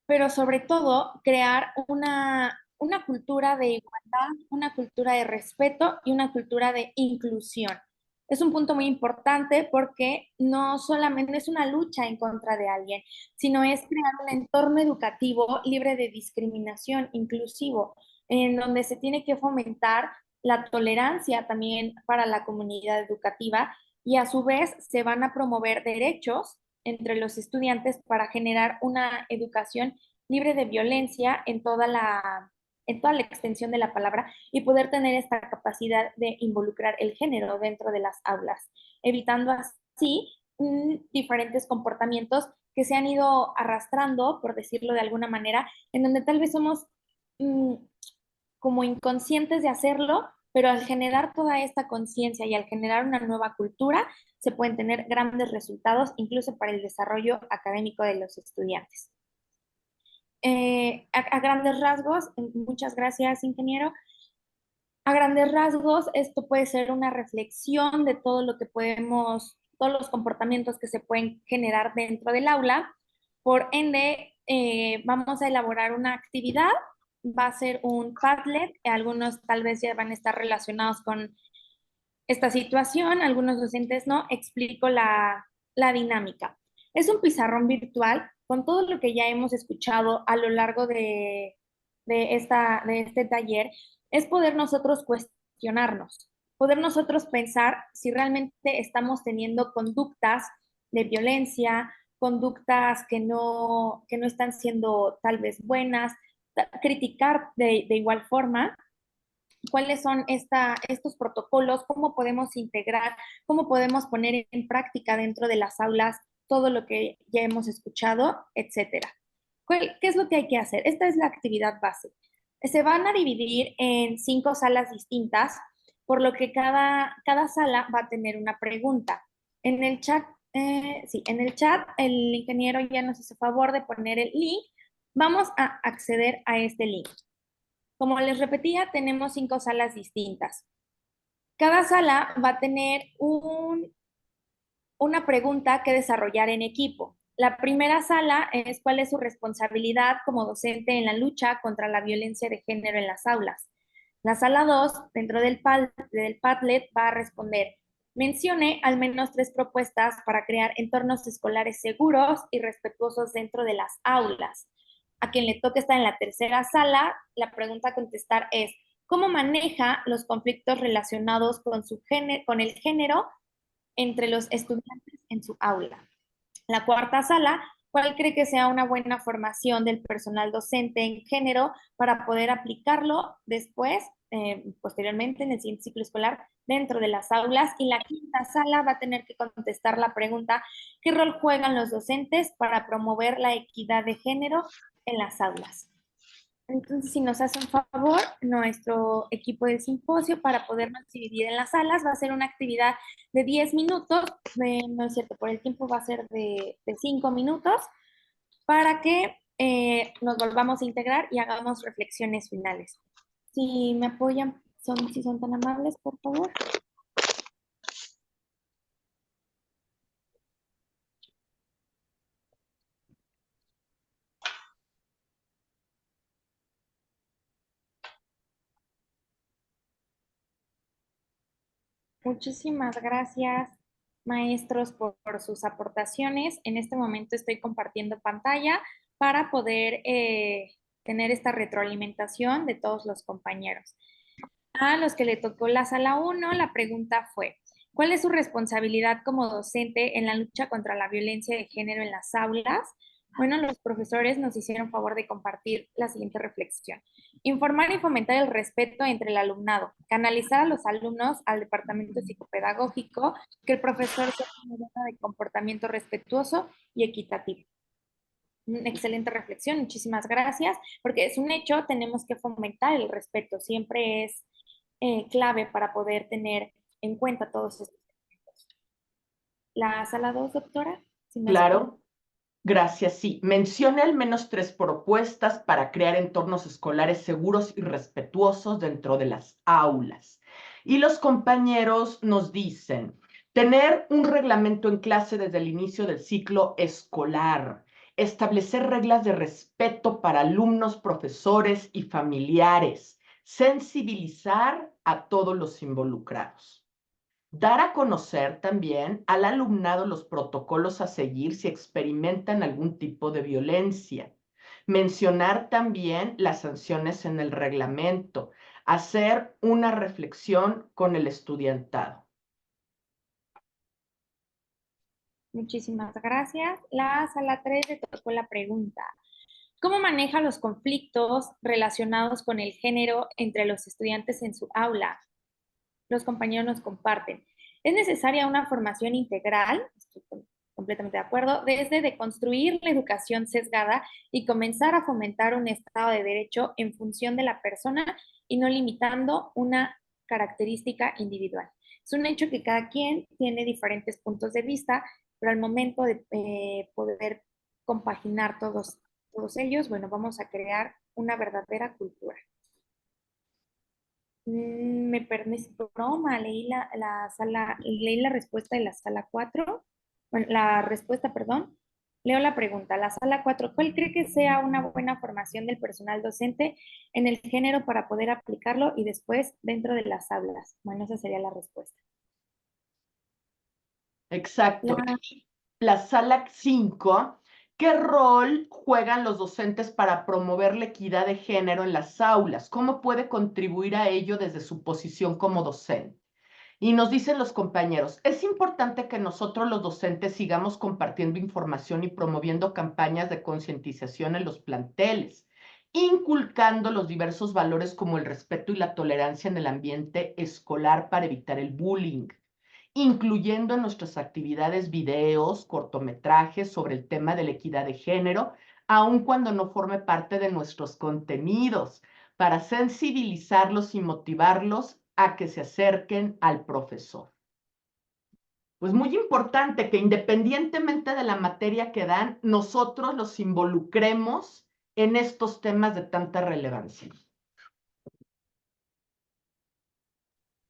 Pero sobre todo crear una cultura de igualdad, una cultura de respeto y una cultura de inclusión. Es un punto muy importante porque no solamente es una lucha en contra de alguien, sino es crear un entorno educativo libre de discriminación, inclusivo, en donde se tiene que fomentar la tolerancia también para la comunidad educativa y a su vez se van a promover derechos entre los estudiantes para generar una educación libre de violencia en toda la extensión de la palabra y poder tener esta capacidad de involucrar el género dentro de las aulas, evitando así diferentes comportamientos que se han ido arrastrando, por decirlo de alguna manera, en donde tal vez somos mm, como inconscientes de hacerlo, pero al generar toda esta conciencia y al generar una nueva cultura, se pueden tener grandes resultados, incluso para el desarrollo académico de los estudiantes. A grandes rasgos, muchas gracias, ingeniero. A grandes rasgos, esto puede ser una reflexión de todo lo que todos los comportamientos que se pueden generar dentro del aula. Por ende, vamos a elaborar una actividad, va a ser un Padlet, algunos tal vez ya van a estar relacionados con esta situación, algunos docentes no, explico la dinámica. Es un pizarrón virtual con todo lo que ya hemos escuchado a lo largo de este taller, es poder nosotros cuestionarnos, poder nosotros pensar si realmente estamos teniendo conductas de violencia, conductas que no están siendo tal vez buenas, criticar de igual forma cuáles son estos protocolos, cómo podemos integrar, cómo podemos poner en práctica dentro de las aulas todo lo que ya hemos escuchado, etcétera. ¿Qué es lo que hay que hacer? Esta es la actividad base. Se van a dividir en 5 salas distintas, por lo que cada sala va a tener una pregunta. En el chat, sí, en el chat el ingeniero ya nos hizo favor de poner el link Vamos a acceder a este link. Como les repetía, tenemos 5 salas distintas. Cada sala va a tener una pregunta que desarrollar en equipo. La primera sala es cuál es su responsabilidad como docente en la lucha contra la violencia de género en las aulas. La sala 2, dentro del Padlet, va a responder: mencione al menos 3 propuestas para crear entornos escolares seguros y respetuosos dentro de las aulas. A quien le toque estar en la tercera sala, la pregunta a contestar es: ¿cómo maneja los conflictos relacionados con el género entre los estudiantes en su aula? La cuarta sala, ¿cuál cree que sea una buena formación del personal docente en género para poder aplicarlo después, posteriormente, en el siguiente ciclo escolar, dentro de las aulas? Y la quinta sala va a tener que contestar la pregunta: ¿qué rol juegan los docentes para promover la equidad de género en las aulas? Entonces, si nos hace un favor, nuestro equipo del simposio, para podernos dividir en las salas, va a ser una actividad de 10 minutos, no es cierto, por el tiempo va a ser de 5 minutos, para que nos volvamos a integrar y hagamos reflexiones finales. Si me apoyan, si son tan amables, por favor. Muchísimas gracias, maestros, por sus aportaciones. En este momento estoy compartiendo pantalla para poder tener esta retroalimentación de todos los compañeros. A los que le tocó la sala 1, la pregunta fue: ¿cuál es su responsabilidad como docente en la lucha contra la violencia de género en las aulas? Bueno, los profesores nos hicieron favor de compartir la siguiente reflexión: informar y fomentar el respeto entre el alumnado, canalizar a los alumnos al departamento psicopedagógico, que el profesor sea un modelo de comportamiento respetuoso y equitativo. Una excelente reflexión, muchísimas gracias, porque es un hecho, tenemos que fomentar el respeto, siempre es clave para poder tener en cuenta todos estos elementos. La sala 2, doctora. Si me Claro. Gracias, sí. Mencione al menos 3 propuestas para crear entornos escolares seguros y respetuosos dentro de las aulas. Y los compañeros nos dicen: tener un reglamento en clase desde el inicio del ciclo escolar, establecer reglas de respeto para alumnos, profesores y familiares, sensibilizar a todos los involucrados. Dar a conocer también al alumnado los protocolos a seguir si experimentan algún tipo de violencia. Mencionar también las sanciones en el reglamento. Hacer una reflexión con el estudiantado. Muchísimas gracias. La sala 3 le tocó la pregunta: ¿cómo maneja los conflictos relacionados con el género entre los estudiantes en su aula? Los compañeros nos comparten: es necesaria una formación integral, estoy completamente de acuerdo, desde deconstruir la educación sesgada y comenzar a fomentar un Estado de Derecho en función de la persona y no limitando una característica individual. Es un hecho que cada quien tiene diferentes puntos de vista, pero al momento de poder compaginar todos ellos, bueno, vamos a crear una verdadera cultura. Me permite broma, leí la respuesta de la sala 4. Bueno, la respuesta, perdón. Leo la pregunta. La sala 4, ¿cuál cree que sea una buena formación del personal docente en el género para poder aplicarlo y después dentro de las aulas? Bueno, esa sería la respuesta. Exacto. La sala 5, ¿qué rol juegan los docentes para promover la equidad de género en las aulas? ¿Cómo puede contribuir a ello desde su posición como docente? Y nos dicen los compañeros: es importante que nosotros los docentes sigamos compartiendo información y promoviendo campañas de concientización en los planteles, inculcando los diversos valores como el respeto y la tolerancia en el ambiente escolar para evitar el bullying, incluyendo en nuestras actividades videos, cortometrajes sobre el tema de la equidad de género, aun cuando no forme parte de nuestros contenidos, para sensibilizarlos y motivarlos a que se acerquen al profesor. Pues muy importante que independientemente de la materia que dan, nosotros los involucremos en estos temas de tanta relevancia.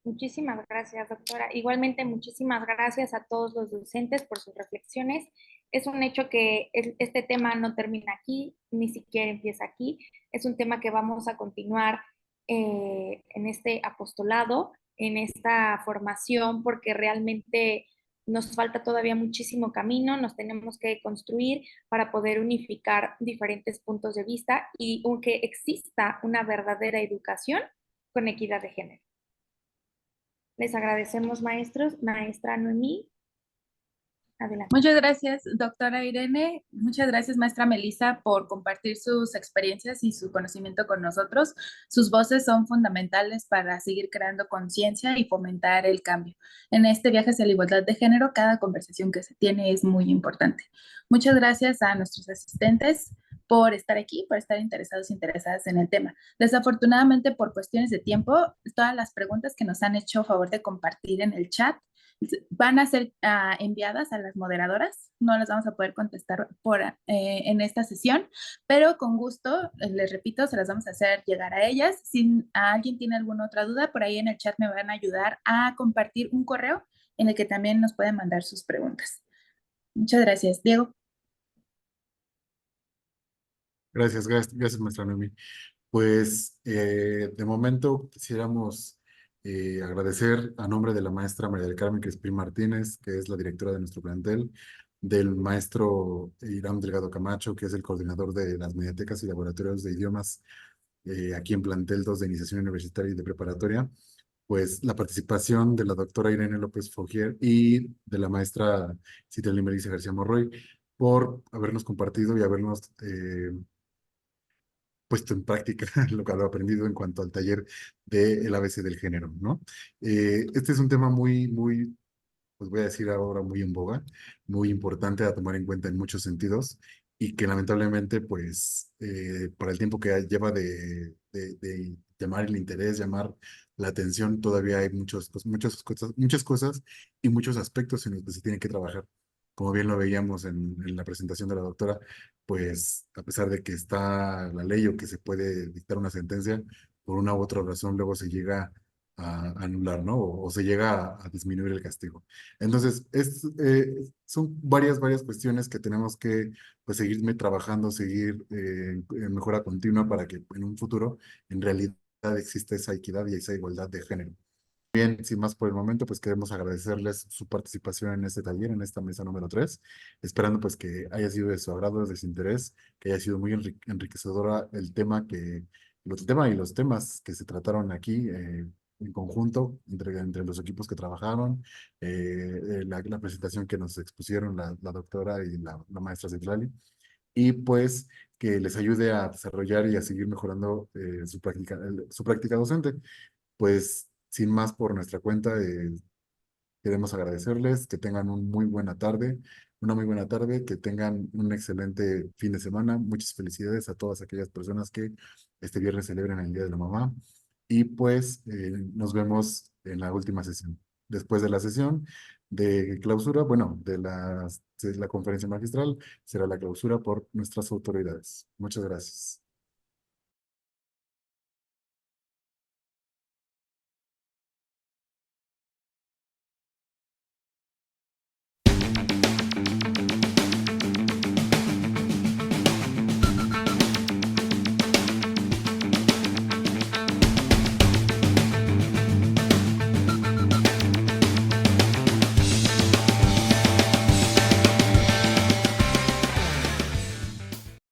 Muchísimas gracias, doctora. Igualmente, muchísimas gracias a todos los docentes por sus reflexiones. Es un hecho que este tema no termina aquí, ni siquiera empieza aquí. Es un tema que vamos a continuar en este apostolado, en esta formación, porque realmente nos falta todavía muchísimo camino, nos tenemos que construir para poder unificar diferentes puntos de vista y que exista una verdadera educación con equidad de género. Les agradecemos, maestros. Maestra Noemí, adelante. Muchas gracias, doctora Irene. Muchas gracias, maestra Melissa, por compartir sus experiencias y su conocimiento con nosotros. Sus voces son fundamentales para seguir creando conciencia y fomentar el cambio. En este viaje hacia la igualdad de género, cada conversación que se tiene es muy importante. Muchas gracias a nuestros asistentes por estar aquí, por estar interesados e interesadas en el tema. Desafortunadamente, por cuestiones de tiempo, todas las preguntas que nos han hecho favor de compartir en el chat van a ser enviadas a las moderadoras. No las vamos a poder contestar en esta sesión, pero con gusto, les repito, se las vamos a hacer llegar a ellas. Si alguien tiene alguna otra duda, por ahí en el chat me van a ayudar a compartir un correo en el que también nos pueden mandar sus preguntas. Muchas gracias. Diego. Gracias, maestra Noemi. Pues de momento quisiéramos agradecer a nombre de la maestra María del Carmen Crespín Martínez, que es la directora de nuestro plantel, del maestro Irán Delgado Camacho, que es el coordinador de las mediatecas y laboratorios de idiomas aquí en plantel 2 de iniciación universitaria y de preparatoria, pues la participación de la doctora Irene López Fogier y de la maestra Citlali Melissa García Morroy por habernos compartido y habernos puesto en práctica lo que había aprendido en cuanto al taller del ABC del género, ¿no? Este es un tema muy, pues voy a decir ahora muy en boga, muy importante a tomar en cuenta en muchos sentidos y que lamentablemente, pues, para el tiempo que lleva de llamar el interés, llamar la atención, todavía hay muchas cosas y muchos aspectos en los que se tiene que trabajar. Como bien lo veíamos en la presentación de la doctora, pues a pesar de que está la ley o que se puede dictar una sentencia, por una u otra razón luego se llega a anular, ¿no? O se llega a disminuir el castigo. Entonces, son varias cuestiones que tenemos que pues, seguirme trabajando, seguir en mejora continua para que en un futuro en realidad exista esa equidad y esa igualdad de género. Bien, sin más por el momento, pues queremos agradecerles su participación en este taller, en esta mesa número 3, esperando pues que haya sido de su agrado, de su interés, que haya sido muy enriquecedora el tema y los temas que se trataron aquí en conjunto entre los equipos que trabajaron, la presentación que nos expusieron la doctora y la maestra Citlali, y pues que les ayude a desarrollar y a seguir mejorando su práctica docente. Pues sin más por nuestra cuenta, queremos agradecerles, que tengan una muy buena tarde, que tengan un excelente fin de semana. Muchas felicidades a todas aquellas personas que este viernes celebran el Día de la Mamá. Y pues nos vemos en la última sesión. Después de la sesión de clausura, bueno, de la conferencia magistral, será la clausura por nuestras autoridades. Muchas gracias.